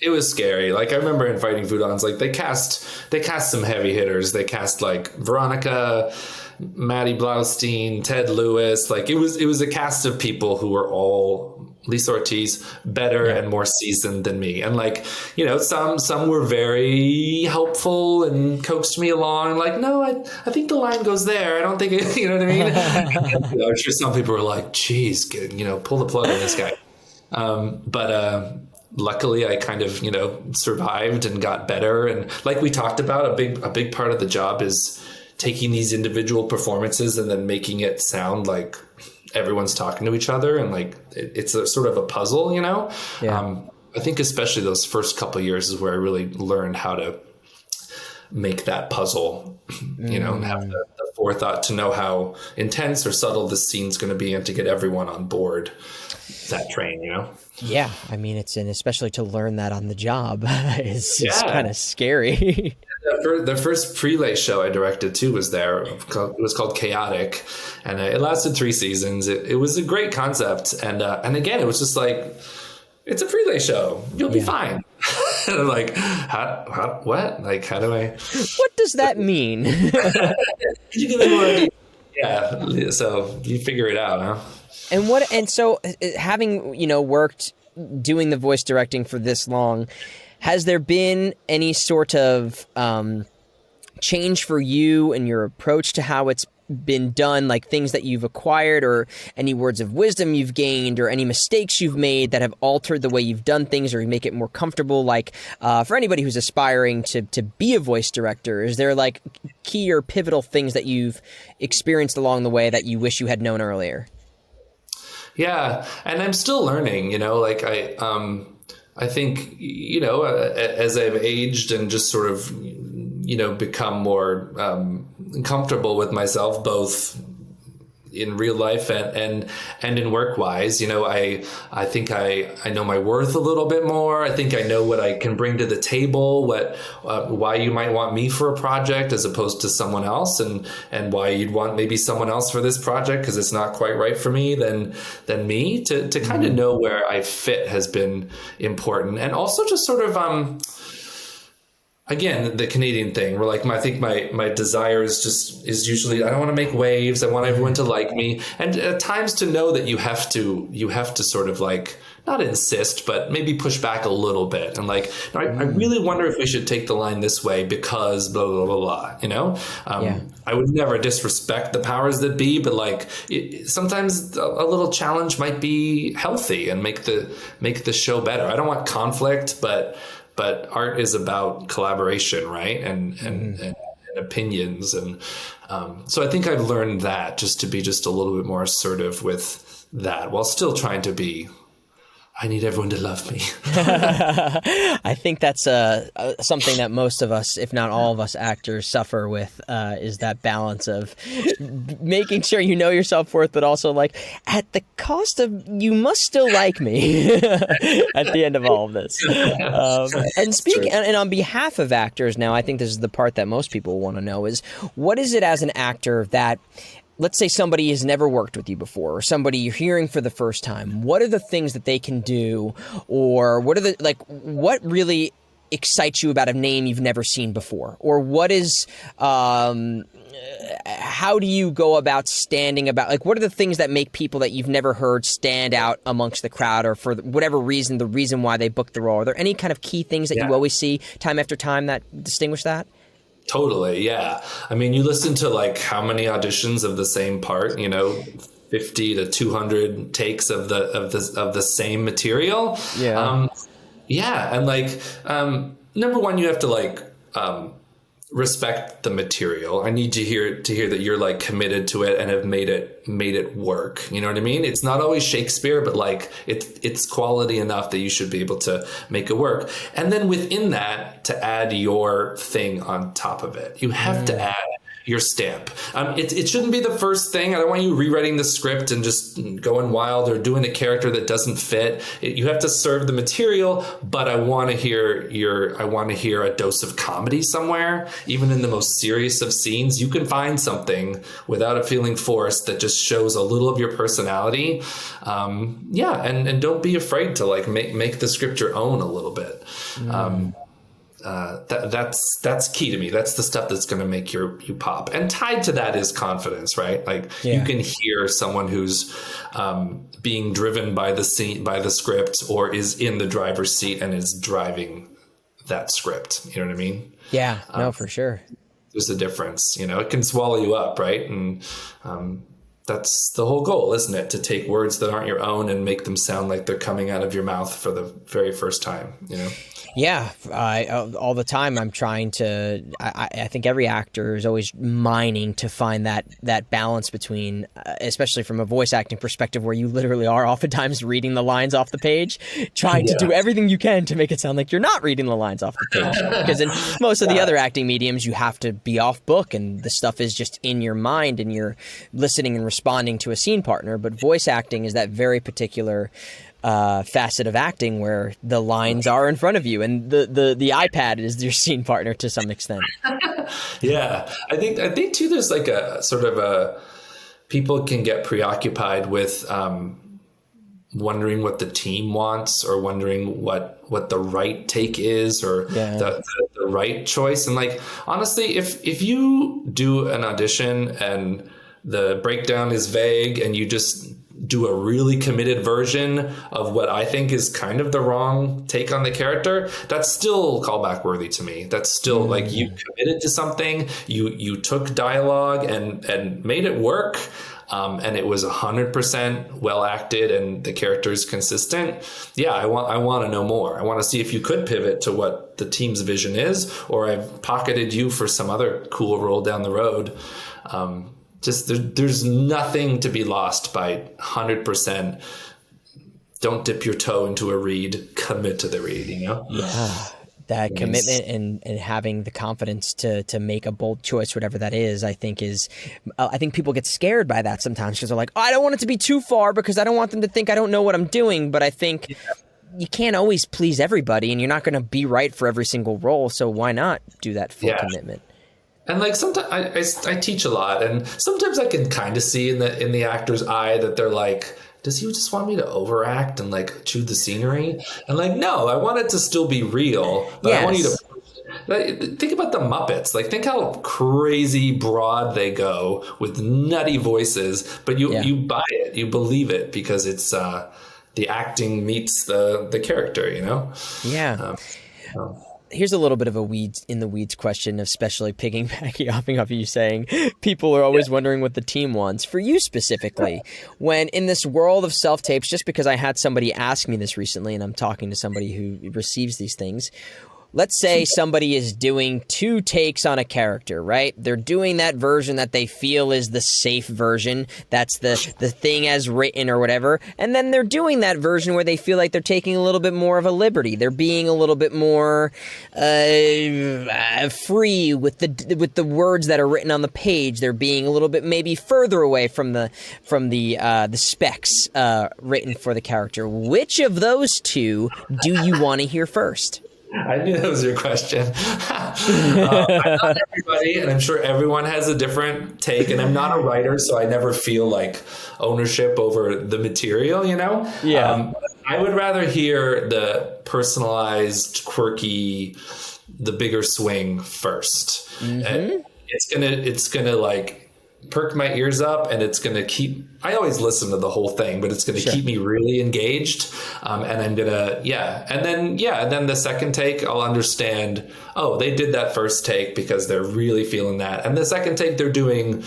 It was scary. Like I remember in Fighting Foodons, like they cast some heavy hitters. They cast like Veronica, Maddie Blaustein, Ted Lewis. Like it was a cast of people who were all, Lisa Ortiz, better and more seasoned than me. And like, some were very helpful and coaxed me along. Like, no, I think the line goes there. I don't think it, you know what I mean? I'm sure some people were like, geez, pull the plug on this guy. But luckily I kind of, survived and got better. And like we talked about, a big part of the job is taking these individual performances and then making it sound like everyone's talking to each other, and like it's a sort of a puzzle, Yeah. I think especially those first couple of years is where I really learned how to make that puzzle, and have the forethought to know how intense or subtle the scene's going to be, and to get everyone on board that train, Yeah, I mean, and especially to learn that on the job is kind of scary. The first prelay show I directed too was there. It was called Chaotic, and it lasted 3 seasons. It was a great concept, and again, it was just like, it's a prelay show. You'll be fine. And I'm like, what? Like, how do I? What does that mean? Could you give me more idea? Yeah. So you figure it out, huh? And so having worked doing the voice directing for this long, has there been any sort of change for you in your approach to how it's been done, like things that you've acquired or any words of wisdom you've gained or any mistakes you've made that have altered the way you've done things or make it more comfortable? Like for anybody who's aspiring to be a voice director, is there like key or pivotal things that you've experienced along the way that you wish you had known earlier? Yeah. And I'm still learning, like I think, as I've aged and just sort of, become more comfortable with myself, both in real life and in work wise, I think I know my worth a little bit more. I think I know what I can bring to the table, why you might want me for a project as opposed to someone else, and why you'd want maybe someone else for this project because it's not quite right for me than me. To kind of know where I fit has been important, and also just sort of again, the Canadian thing, where like I think my desire is usually, I don't want to make waves. I want everyone to like me, and at times to know that you have to sort of like not insist, but maybe push back a little bit, and like I really wonder if we should take the line this way because blah blah blah blah. I would never disrespect the powers that be, but like sometimes a little challenge might be healthy and make the show better. I don't want conflict, but art is about collaboration, right? And opinions. And so I think I've learned that just to be just a little bit more assertive with that while still trying to be, I need everyone to love me. I think that's something that most of us, if not all of us actors, suffer with, is that balance of making sure you know your self-worth, but also like at the cost of you must still like me at the end of all of this. And speaking and on behalf of actors now, I think this is the part that most people want to know is, what is it as an actor that, let's say somebody has never worked with you before, or somebody you're hearing for the first time, what are the things that they can do, or what really excites you about a name you've never seen before? Or what is, how do you go about what are the things that make people that you've never heard stand out amongst the crowd, or for whatever reason, the reason why they booked the role? Are there any kind of key things that you always see time after time that distinguish that? Totally, yeah. I mean, you listen to like how many auditions of the same part, 50 to 200 takes of the same material. Yeah. And like, number one, you have to like, respect the material. I need to hear that you're like committed to it and have made it work. You know what I mean? It's not always Shakespeare, but like it's quality enough that you should be able to make it work. And then within that, to add your thing on top of it, you have to add your stamp. It shouldn't be the first thing. I don't want you rewriting the script and just going wild or doing a character that doesn't fit. You have to serve the material, but I want to hear a dose of comedy somewhere. Even in the most serious of scenes, you can find something without it feeling forced that just shows a little of your personality. And don't be afraid to like make the script your own a little bit. That's key to me. That's the stuff that's going to make you pop. And tied to that is confidence, right? Like you can hear someone who's being driven by the script, or is in the driver's seat and is driving that script. You know what I mean? Yeah, no, for sure. There's a difference. You know, it can swallow you up, right? And that's the whole goal, isn't it? To take words that aren't your own and make them sound like they're coming out of your mouth for the very first time, you know? Yeah, all the time I'm trying to. I think every actor is always mining to find that balance between, especially from a voice acting perspective, where you literally are oftentimes reading the lines off the page, trying to do everything you can to make it sound like you're not reading the lines off the page. Because in most of the other acting mediums, you have to be off book, and the stuff is just in your mind, and you're listening and responding to a scene partner. But voice acting is that very particular facet of acting where the lines are in front of you, and the iPad is your scene partner to some extent. Yeah, I think too. There's like a sort of a people can get preoccupied with wondering what the team wants, or wondering what the right take is, or the right choice. And like honestly, if you do an audition and the breakdown is vague, and you just do a really committed version of what I think is kind of the wrong take on the character, that's still callback worthy to me. That's still like you committed to something, you took dialogue and made it work. And it was 100% well acted, and the character is consistent. Yeah, I want to know more. I want to see if you could pivot to what the team's vision is, or I've pocketed you for some other cool role down the road. There's nothing to be lost by 100%. Don't dip your toe into a read. Commit to the read. You know. Yeah. That commitment and having the confidence to make a bold choice, whatever that is, I think people get scared by that sometimes, because they're like, oh, I don't want it to be too far because I don't want them to think I don't know what I'm doing. But I think you can't always please everybody, and you're not going to be right for every single role. So why not do that full commitment? And like sometimes I teach a lot, and sometimes I can kind of see in the actor's eye that they're like, does he just want me to overact and like chew the scenery? And like, no, I want it to still be real, but I want you to think about the Muppets. Like, think how crazy broad they go with nutty voices, but you buy it, you believe it, because it's the acting meets the character, you know? Yeah. Here's a little bit of a weeds question, especially piggybacking off of you saying people are always wondering what the team wants. For you specifically, when in this world of self-tapes, just because I had somebody ask me this recently, and I'm talking to somebody who receives these things, let's say somebody is doing 2 takes on a character, right? They're doing that version that they feel is the safe version. That's the thing as written or whatever. And then they're doing that version where they feel like they're taking a little bit more of a liberty. They're being a little bit more free with the words that are written on the page. They're being a little bit maybe further away from the specs written for the character. Which of those 2 do you want to hear first? I knew that was your question. I'm not everybody, and I'm sure everyone has a different take, and I'm not a writer, so I never feel like ownership over the material, you know? Yeah. I would rather hear the personalized, quirky, the bigger swing first. Mm-hmm. It's gonna like perk my ears up, and it's going to keep, I always listen to the whole thing, but it's going to keep me really engaged. And I'm going to, and then the second take, I'll understand, oh, they did that first take because they're really feeling that. And the second take, they're doing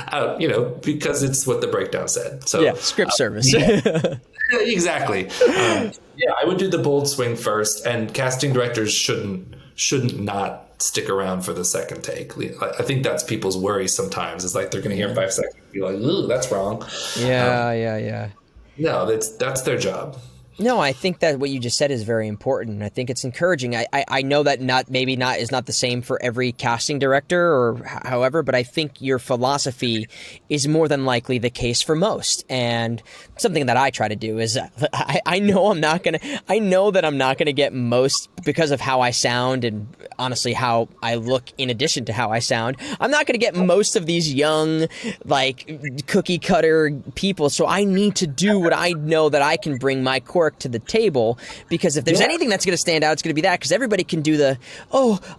out, because it's what the breakdown said. So yeah, script service. Exactly. I would do the bold swing first, and casting directors shouldn't not stick around for the second take. I think that's people's worry sometimes. It's like they're going to hear 5 seconds and be like, "Ooh, that's wrong." Yeah. No, that's their job. No, I think that what you just said is very important. I think it's encouraging. I know that is not the same for every casting director or however, but I think your philosophy is more than likely the case for most. And something that I try to do is I know that I'm not gonna get most because of how I sound and honestly how I look in addition to how I sound. I'm not gonna get most of these young, like cookie cutter people. So I need to do what I know that I can bring my quirk to the table, because if there's anything that's going to stand out, it's going to be that, because everybody can do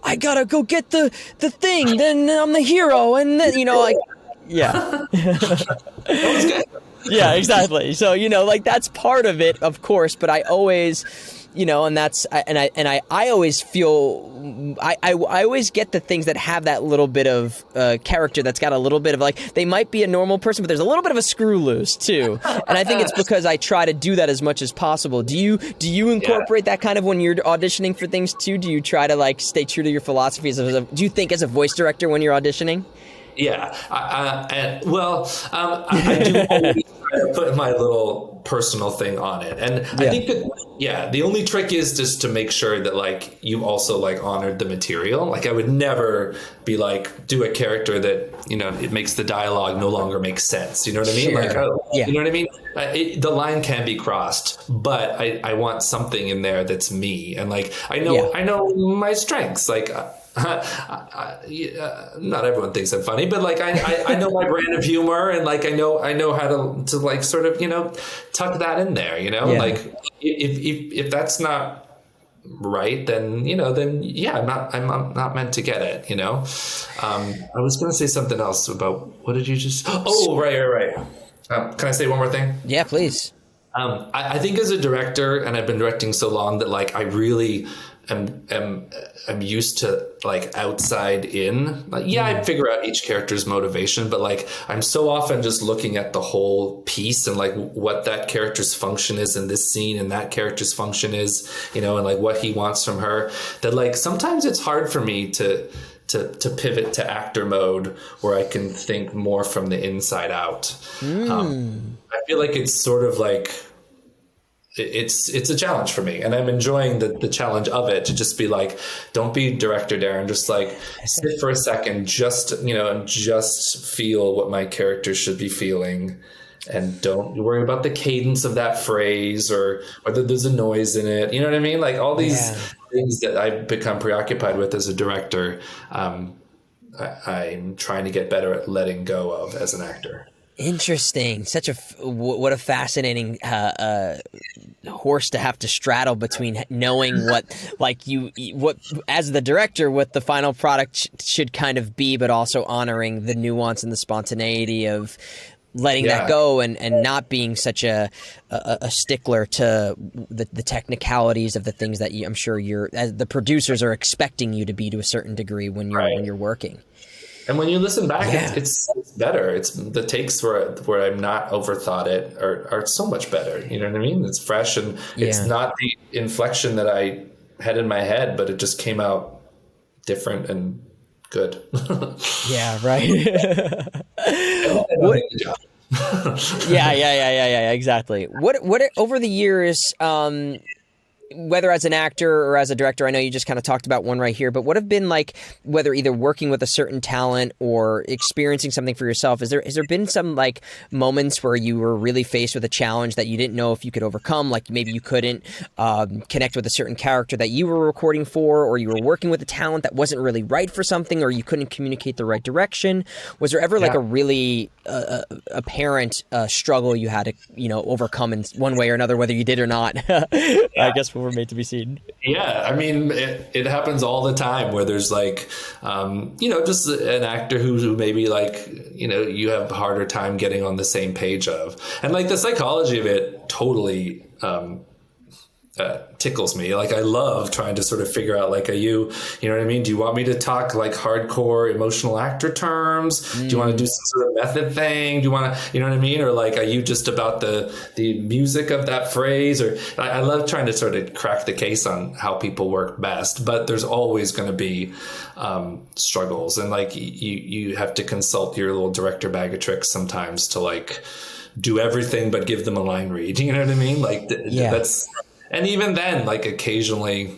I gotta go get the thing, then I'm the hero, and then that was good. Yeah, exactly. So that's part of it, of course, but I always and that's I always feel I always get the things that have that little bit of character that's got a little bit of they might be a normal person, but there's a little bit of a screw loose too. And I think it's because I try to do that as much as possible. Do you incorporate that kind of when you're auditioning for things too? Do you try to stay true to your philosophies? Do you think as a voice director when you're auditioning? Yeah. I do always try to put my little personal thing on it. And I think that, the only trick is just to make sure that you also honored the material. I would never be do a character that, it makes the dialogue no longer make sense. You know what I mean? Sure. You know what I mean? The line can be crossed, but I want something in there that's me. And I know my strengths. Not everyone thinks I'm funny, but I know my brand of humor, and I know how to sort of tuck that in there. If that's not right, then I'm not meant to get it. I was going to say something else about what did you just? Oh, right. Can I say one more thing? Yeah, please. I think as a director, and I've been directing so long that I really am used to outside in. I figure out each character's motivation, but I'm so often just looking at the whole piece and what that character's function is in this scene and that character's function is, and what he wants from her, that sometimes it's hard for me to pivot to actor mode where I can think more from the inside out. I feel like it's sort of it's a challenge for me, and I'm enjoying the challenge of it, to just be don't be director Darren, just sit for a second, just and just feel what my character should be feeling, and don't worry about the cadence of that phrase or whether there's a noise in it. You know what I mean? All these things that I've become preoccupied with as a director, I'm trying to get better at letting go of as an actor. Interesting. What a fascinating horse to have to straddle between knowing what as the director what the final product should kind of be, but also honoring the nuance and the spontaneity of letting that go and not being such a stickler to the technicalities of the things that I'm sure as the producers are expecting you to be to a certain degree when you're working. And when you listen back, it's better. It's the takes where I'm not overthought it are so much better. You know what I mean? It's fresh, and it's not the inflection that I had in my head, but it just came out different and good. Yeah, right. Exactly. What over the years, whether as an actor or as a director, I know you just kind of talked about one right here, but what have been whether either working with a certain talent or experiencing something for yourself, has there been some moments where you were really faced with a challenge that you didn't know if you could overcome, maybe you couldn't connect with a certain character that you were recording for, or you were working with a talent that wasn't really right for something, or you couldn't communicate the right direction? Was there ever a really apparent struggle you had to overcome in one way or another, whether you did or not? I guess we're made to be seen. Yeah, I mean, it happens all the time where there's just an actor who maybe you have a harder time getting on the same page of, and the psychology of it totally tickles me. Like I love trying to sort of figure out, like, are you know what I mean? Do you want me to talk like hardcore emotional actor terms? Do you want to do some sort of method thing? Do you want to, you know what I mean? Or like, are you just about the music of that phrase? Or I love trying to sort of crack the case on how people work best, but there's always going to be struggles. And like you have to consult your little director bag of tricks sometimes to like do everything, but give them a line read. You know what I mean? Like that's, and even then, like occasionally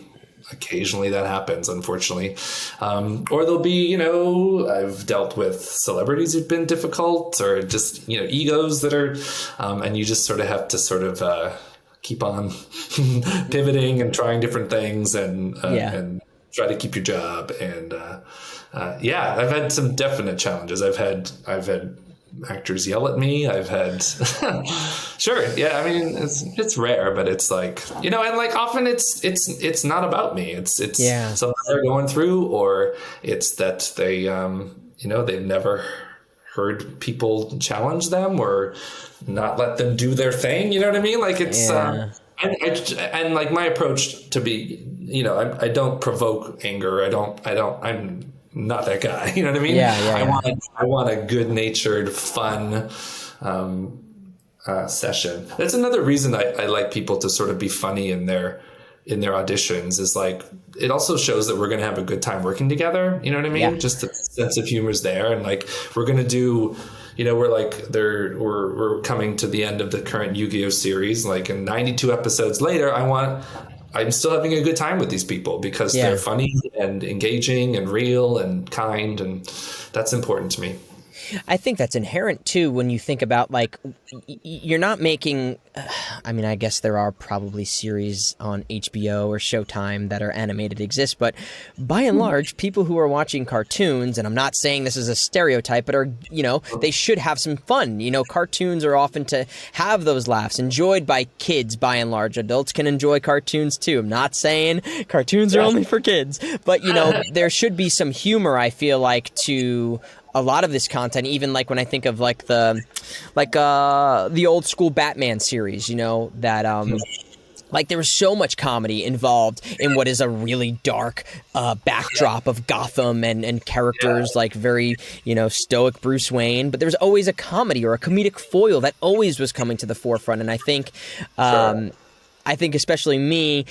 that happens, unfortunately. Or there'll be, you know, I've dealt with celebrities who've been difficult, or just, you know, egos that are, and you just sort of have to sort of keep on pivoting and trying different things and try to keep your job. And I've had some definite challenges. I've had actors yell at me. I've had sure, yeah, I mean it's rare, but it's like, you know, and like often it's not about me. It's something they're going through, or it's that they you know, they've never heard people challenge them or not let them do their thing. You know what I mean? Like it's and like my approach to be, you know, I don't provoke anger. I'm not that guy. You know what I mean? I want a good-natured, fun session. That's another reason I like people to sort of be funny in their auditions, is like, it also shows that we're going to have a good time working together. You know what I mean? Yeah. Just the sense of humor is there. And like, we're going to do, you know, we're coming to the end of the current Yu-Gi-Oh series. Like, in 92 episodes later, I'm still having a good time with these people because they're funny and engaging and real and kind, and that's important to me. I think that's inherent too when you think about, like, you're not making, I mean, I guess there are probably series on HBO or Showtime that are animated exist, but by and large, people who are watching cartoons, and I'm not saying this is a stereotype, but are, you know, they should have some fun. You know, cartoons are often to have those laughs enjoyed by kids by and large. Adults can enjoy cartoons too. I'm not saying cartoons are only for kids, but, you know, there should be some humor, I feel like, to a lot of this content, even like when I think of like the old school Batman series, you know, that like there was so much comedy involved in what is a really dark backdrop of Gotham and characters like very, you know, stoic Bruce Wayne, but there was always a comedy or a comedic foil that always was coming to the forefront. And I think especially me,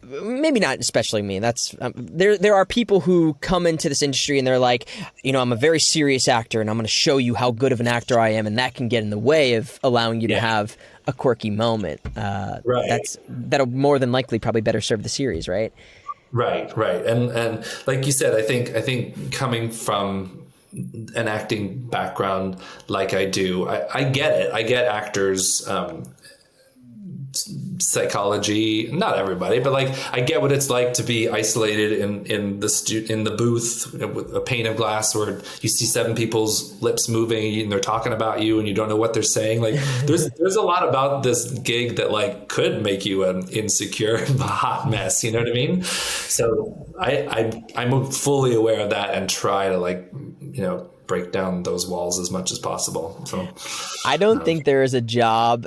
maybe not especially me. That's there are people who come into this industry and they're like, you know, I'm a very serious actor and I'm going to show you how good of an actor I am, and that can get in the way of allowing you to have a quirky moment. That'll more than likely probably better serve the series, right? Right. And like you said, I think coming from an acting background like I do, I get it. I get actors psychology, not everybody, but like I get what it's like to be isolated in the booth with a pane of glass where you see 7 people's lips moving and they're talking about you and you don't know what they're saying. Like there's a lot about this gig that like could make you an insecure, hot mess. You know what I mean? So I'm fully aware of that and try to, like, you know, break down those walls as much as possible. So I don't think there is a job.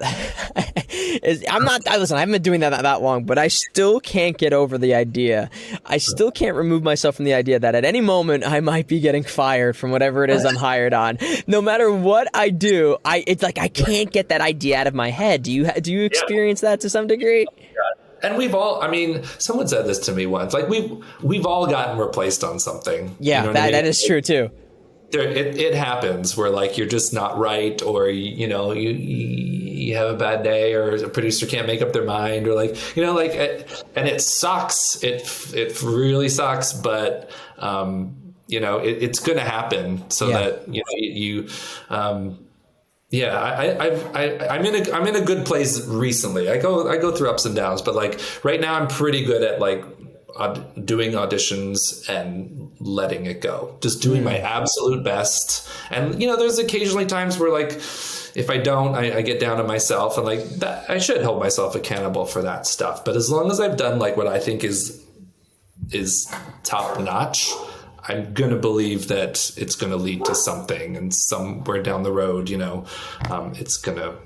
Listen, I haven't been doing that long, but I still can't get over the idea. I still can't remove myself from the idea that at any moment I might be getting fired from whatever it is I'm hired on. No matter what I do, it's like I can't get that idea out of my head. Do you experience that to some degree? And we've all, I mean, someone said this to me once, like we've all gotten replaced on something. Yeah, you know that is true too. It happens where like you're just not right, or you know you have a bad day, or a producer can't make up their mind, or like, you know, like, and it sucks. It really sucks, but you know it's going to happen. So that I'm in a good place recently. I go through ups and downs, but like right now I'm pretty good at like doing auditions and letting it go, just doing my absolute best. And you know, there's occasionally times where like if I don't, I get down on myself, and like that I should hold myself accountable for that stuff. But as long as I've done like what I think is top notch, I'm gonna believe that it's gonna lead to something, and somewhere down the road, you know, it's gonna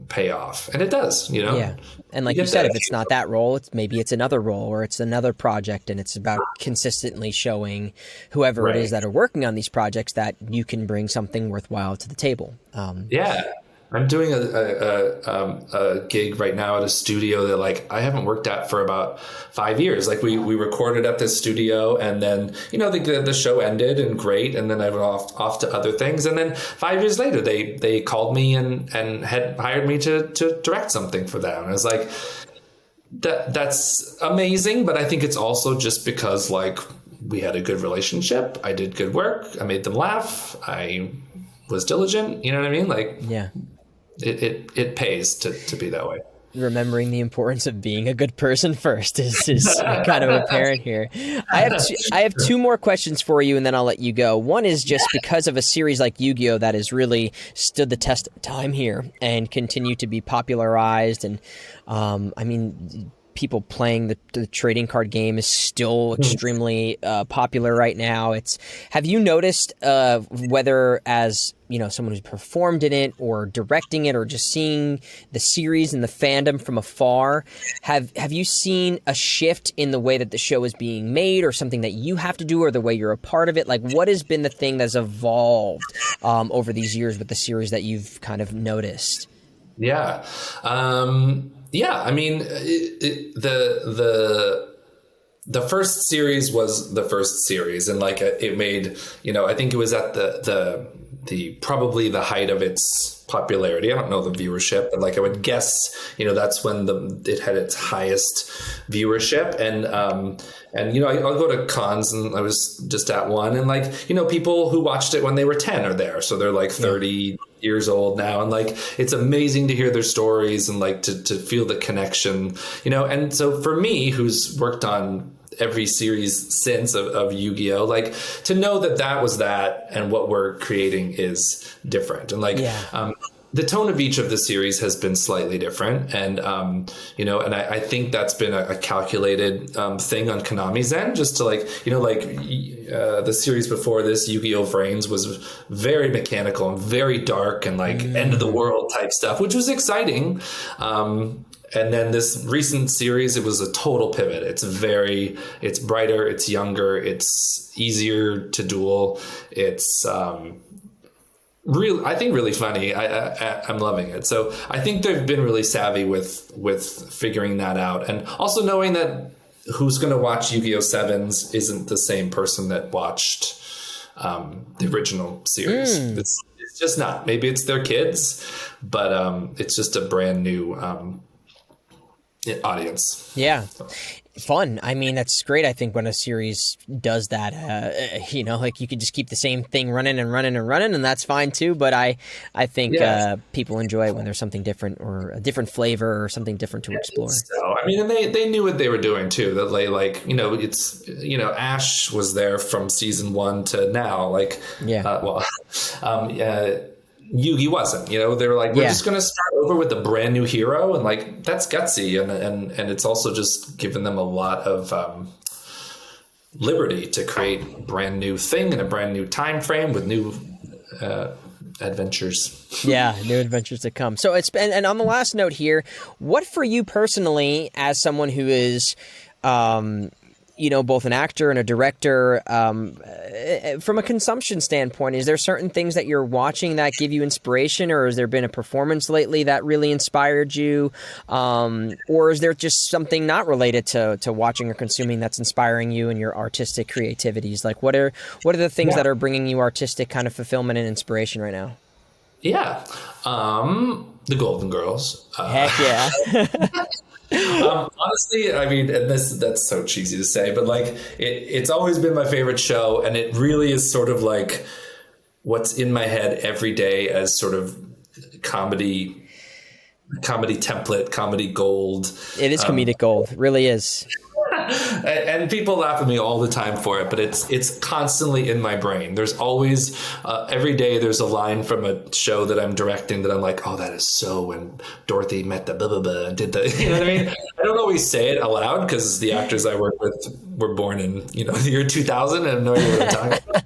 pay off, and it does, you know. Yeah, and like you said, if it's not that role, maybe it's another role or it's another project, and it's about consistently showing whoever it is that are working on these projects that you can bring something worthwhile to the table. Yeah. I'm doing a gig right now at a studio that like I haven't worked at for about 5 years. Like we recorded at this studio, and then, you know, the show ended and great. And then I went off to other things. And then 5 years later, they called me and had hired me to direct something for them. And I was like, that's amazing. But I think it's also just because like we had a good relationship. I did good work. I made them laugh. I was diligent. You know what I mean? Like, yeah. It pays to be that way. Remembering the importance of being a good person first is kind of apparent here. I have two more questions for you, and then I'll let you go. One is just because of a series like Yu-Gi-Oh! That has really stood the test of time here and continue to be popularized. And I mean, people playing the trading card game is still extremely popular right now. Have you noticed whether as, you know, someone who's performed in it or directing it or just seeing the series and the fandom from afar, have you seen a shift in the way that the show is being made, or something that you have to do, or the way you're a part of it? Like, what has been the thing that's evolved over these years with the series that you've kind of noticed? Yeah. Yeah, I mean, the first series was the first series, and like it made, you know, I think it was at the probably the height of its popularity. I don't know the viewership, but like I would guess, you know, that's when it had its highest viewership. And you know, I'll go to cons, and I was just at one, and like, you know, people who watched it when they were 10 are there, so they're like 30 years old now, and like it's amazing to hear their stories and like to feel the connection, you know. And so for me, who's worked on every series since of Yu-Gi-Oh, like to know that was that, and what we're creating is different, and like the tone of each of the series has been slightly different. And, you know, and I think that's been a calculated thing on Konami's end, just to like, you know, like the series before this, Yu-Gi-Oh! Vrains, was very mechanical and very dark and like end of the world type stuff, which was exciting. And then this recent series, it was a total pivot. It's brighter, it's younger, it's easier to duel. It's, I think really funny. I'm loving it. So I think they've been really savvy with figuring that out, and also knowing that who's going to watch Yu-Gi-Oh! Sevens isn't the same person that watched the original series. It's just not. Maybe it's their kids, but it's just a brand new audience. Yeah. So. Fun. I mean, that's great. I think when a series does that, you know, like you could just keep the same thing running, and that's fine too. But I think people enjoy it when there's something different, or a different flavor, or something different to explore. So, I mean, and they knew what they were doing too. That they, like, you know, it's, you know, Ash was there from season 1 to now. Like, Yugi wasn't, you know. They were like, we're just going to start over with a brand new hero, and like that's gutsy, and it's also just given them a lot of liberty to create a brand new thing in a brand new time frame with new adventures. Yeah, new adventures to come. So it's been, and on the last note here, what for you personally, as someone who is you know, both an actor and a director, from a consumption standpoint, is there certain things that you're watching that give you inspiration, or has there been a performance lately that really inspired you? Or is there just something not related to watching or consuming that's inspiring you and your artistic creativities? Like, what are the things that are bringing you artistic kind of fulfillment and inspiration right now? Yeah. The Golden Girls. Heck yeah. Honestly, I mean, and that's so cheesy to say, but like it's always been my favorite show, and it really is sort of like what's in my head every day as sort of comedy template, comedy gold. It is comedic gold, it really is. And people laugh at me all the time for it, but it's constantly in my brain. There's always every day there's a line from a show that I'm directing that I'm like, oh, that is so when Dorothy met the blah blah blah and did the, you know what I mean? I don't always say it aloud because the actors I work with were born in, you know, the year 2000 and I have no idea what I'm talking about.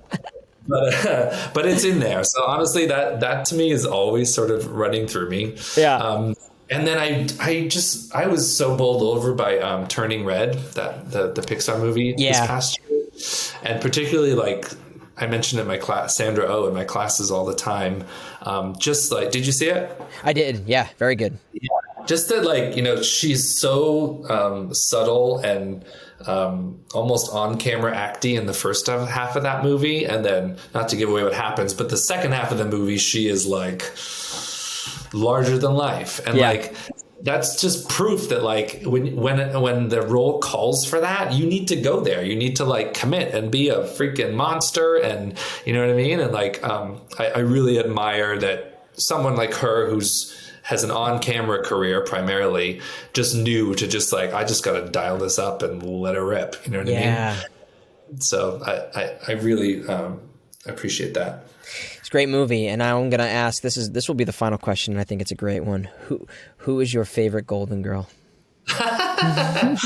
but it's in there. So honestly, that to me is always sort of running through me. Yeah. And then I was so bowled over by Turning Red, that the Pixar movie this past year. And particularly, like I mentioned in my class, Sandra Oh in my classes all the time. Just like, did you see it? I did. Yeah. Very good. Yeah. Just that, like, she's so subtle and almost on-camera acty in the first half of that movie. And then, not to give away what happens, but the second half of the movie, she is like larger than life. And like, that's just proof that like when the role calls for that, you need to go there. You need to like commit and be a freaking monster. And you know what I mean? And like, I really admire that someone like her has an on-camera career primarily, just knew to just like, I just got to dial this up and let it rip. You know what I mean? So I really appreciate that. It's a great movie, and I'm going to ask, this will be the final question, and I think it's a great one. Who is your favorite Golden Girl? I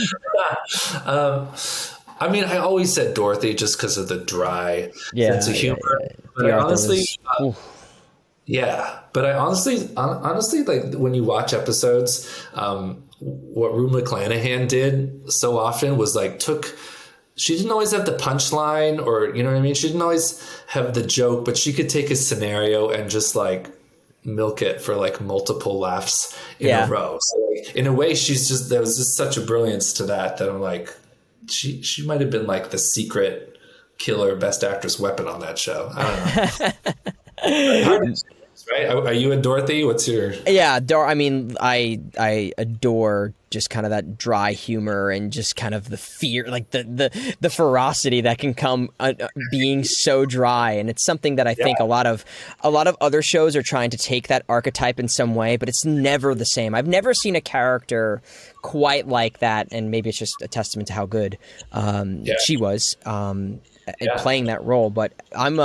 mean, I always said Dorothy just because of the dry sense of humor. But I honestly, but I honestly, like when you watch episodes, what Rue McClanahan did so often was like she didn't always have the punchline, or, you know what I mean? She didn't always have the joke, but she could take a scenario and just like milk it for like multiple laughs in a row. So like, in a way, there was just such a brilliance to that I'm like, she might have been like the secret killer best actress weapon on that show. I don't know. Right? Are you a Dorothy? What's your... Yeah, I mean, I adore just kind of that dry humor and just kind of the fear, like the ferocity that can come being so dry. And it's something that I think a lot of other shows are trying to take that archetype in some way, but it's never the same. I've never seen a character quite like that, and maybe it's just a testament to how good she was playing that role. But I'm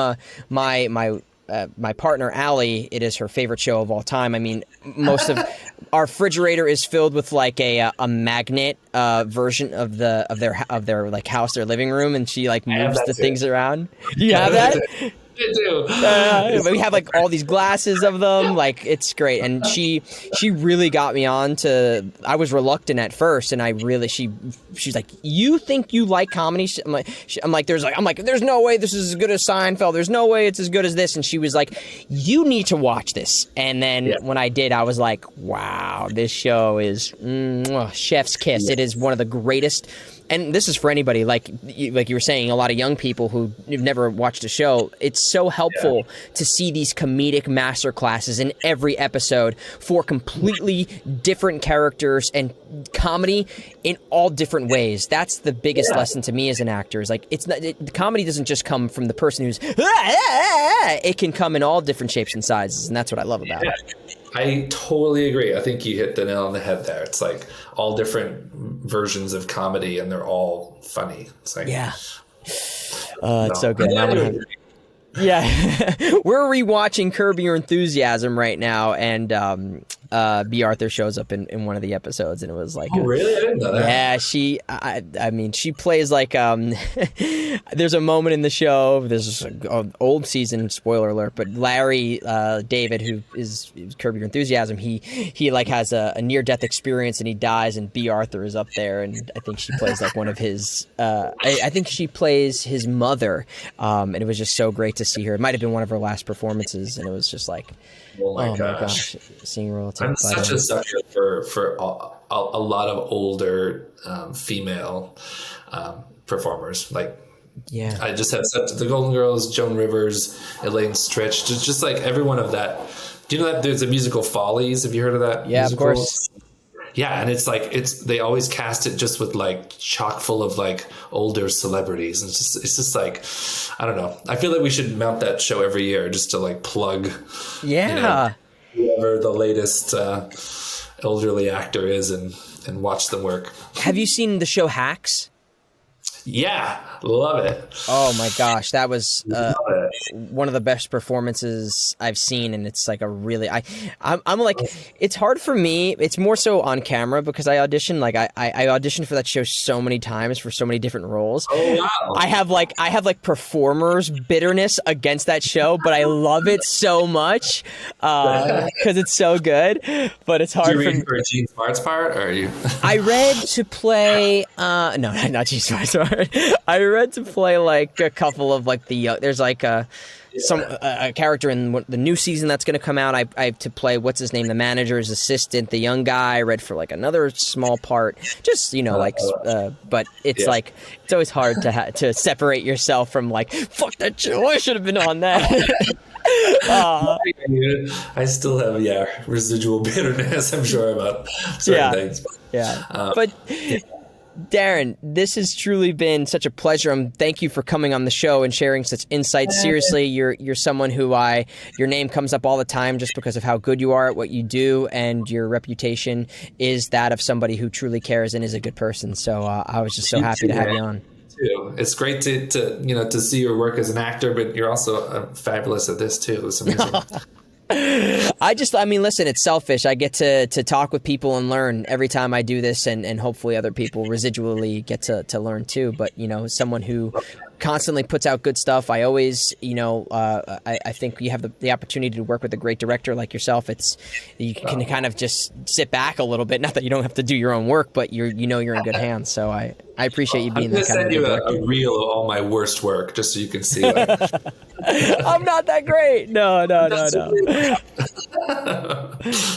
my partner, Allie, it is her favorite show of all time. I mean, most of our refrigerator is filled with like a magnet version of their like house, their living room, and she like moves the things around. You have that? I do. We have like all these glasses of them. Like, it's great. And she really got me on to, I was reluctant at first, and she's like, you think you like comedy? I'm like, there's no way this is as good as Seinfeld. There's no way it's as good as this. And she was like, you need to watch this. And then when I did, I was like, wow, this show is chef's kiss. It is one of the greatest. And this is for anybody, like you were saying, a lot of young people who have never watched a show. It's so helpful to see these comedic masterclasses in every episode for completely different characters and comedy in all different ways. That's the biggest lesson to me as an actor. Is like, the comedy doesn't just come from the person who's it can come in all different shapes and sizes, and that's what I love about it. I totally agree. I think you hit the nail on the head there. It's like all different versions of comedy, and they're all funny. It's like, it's so good. We're rewatching Curb Your Enthusiasm right now, and B. Arthur shows up in one of the episodes, and it was like, oh, really? I didn't know that. Yeah, I mean, she plays like, there's a moment in the show, there's an old season, spoiler alert, but Larry David, who is Curb Your Enthusiasm, he like has a near-death experience, and he dies, and B. Arthur is up there, and I think she plays like one of his, I think she plays his mother, and it was just so great to see her. It might have been one of her last performances, and it was just like, oh my gosh, seeing her all the time. I'm such a sucker for a lot of older female performers. Like, I just have the Golden Girls, Joan Rivers, Elaine Stritch, just like every one of that. Do you know that there's a musical Follies? Have you heard of that? Yeah, musical? Of course. Yeah, and it's like they always cast it just with like chock full of like older celebrities, and it's just like, I don't know. I feel like we should mount that show every year just to like plug, whoever the latest elderly actor is, and watch them work. Have you seen the show Hacks? Yeah, love it. Oh my gosh, that was one of the best performances I've seen, and it's like a really I'm like, it's hard for me. It's more so on camera because I audition. Like I auditioned for that show so many times for so many different roles. Oh wow! I have like performers bitterness against that show, but I love it so much because it's so good. But it's hard. Did you read for Gene Smart's part, or are you? I read to play. No, not Gene Smart's part. I read to play like a couple of like there's like a character in the new season that's going to come out. I have to play what's his name, the manager's assistant, the young guy. I read for like another small part, just but it's like it's always hard to separate yourself from like fuck that show. I should have been on that. I still have residual bitterness, I'm sure, about certain things. But Darren, this has truly been such a pleasure. Thank you for coming on the show and sharing such insights. Seriously, you're someone who your name comes up all the time just because of how good you are at what you do, and your reputation is that of somebody who truly cares and is a good person. So I was just so happy to have you on. It's great to see your work as an actor, but you're also fabulous at this too. It's amazing. Listen, it's selfish. I get to talk with people and learn every time I do this, and hopefully other people residually get to learn too. But, someone who constantly puts out good stuff. I always, I think you have the opportunity to work with a great director like yourself. You can kind of just sit back a little bit. Not that you don't have to do your own work, but you're in good hands. So I appreciate you being that kind of director. I'm going to send you a reel of all my worst work just so you can see. I'm not that great. No.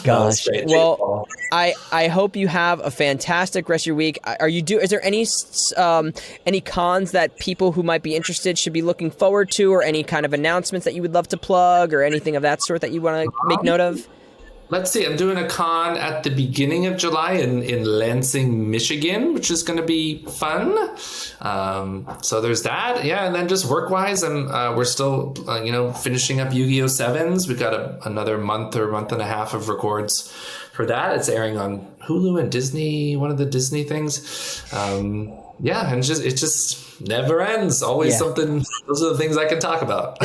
Gosh. Well, I hope you have a fantastic rest of your week. Is there any cons that people who might be interested should be looking forward to, or any kind of announcements that you would love to plug, or anything of that sort that you want to make note of? Let's see. I'm doing a con at the beginning of July in Lansing, Michigan, which is going to be fun. So there's that. Yeah, and then just work-wise, we're still finishing up Yu-Gi-Oh! 7s. We've got another month or month and a half of records for that. It's airing on Hulu and Disney, one of the Disney things. And it just never ends. Always something. Those are the things I can talk about.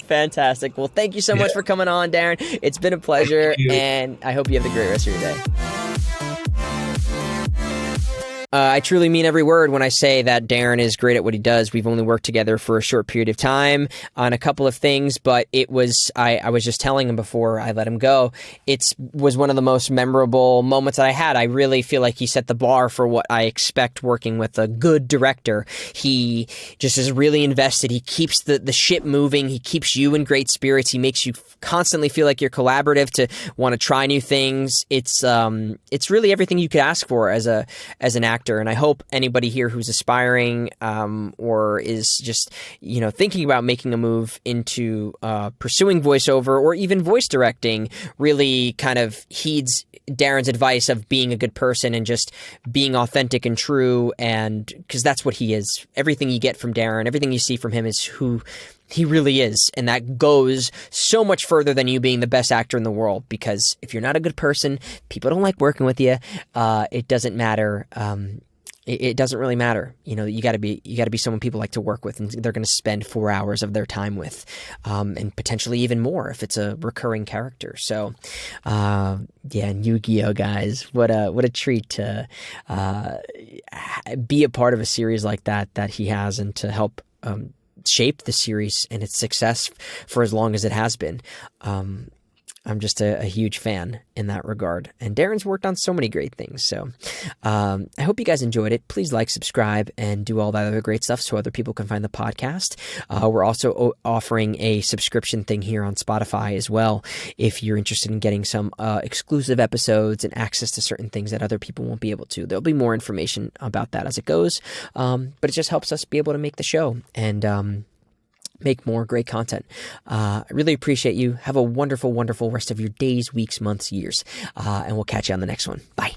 Fantastic. Well, thank you so much for coming on, Darren. It's been a pleasure, and I hope you have a great rest of your day. I truly mean every word when I say that Darren is great at what he does. We've only worked together for a short period of time on a couple of things, but it was, I was just telling him before I let him go, it was one of the most memorable moments that I had. I really feel like he set the bar for what I expect working with a good director. He just is really invested. He keeps the ship moving. He keeps you in great spirits. He makes you constantly feel like you're collaborative, to want to try new things. It's really everything you could ask for as an actor. And I hope anybody here who's aspiring or is just thinking about making a move into pursuing voiceover or even voice directing really kind of heeds Darren's advice of being a good person and just being authentic and true, and because that's what he is. Everything you get from Darren, everything you see from him is who he really is, and that goes so much further than you being the best actor in the world, because if you're not a good person, people don't like working with you. It doesn't matter. It doesn't really matter. You got to be someone people like to work with, and they're going to spend 4 hours of their time with, and potentially even more if it's a recurring character. So, and Yu-Gi-Oh! Guys, what a treat to be a part of a series like that he has, and to help shaped the series and its success for as long as it has been. I'm just a huge fan in that regard. And Darren's worked on so many great things. So I hope you guys enjoyed it. Please like, subscribe, and do all that other great stuff so other people can find the podcast. We're also offering a subscription thing here on Spotify as well, if you're interested in getting some exclusive episodes and access to certain things that other people won't be able to. There'll be more information about that as it goes. But it just helps us be able to make the show and make more great content. I really appreciate you. Have a wonderful, wonderful rest of your days, weeks, months, years. And we'll catch you on the next one. Bye.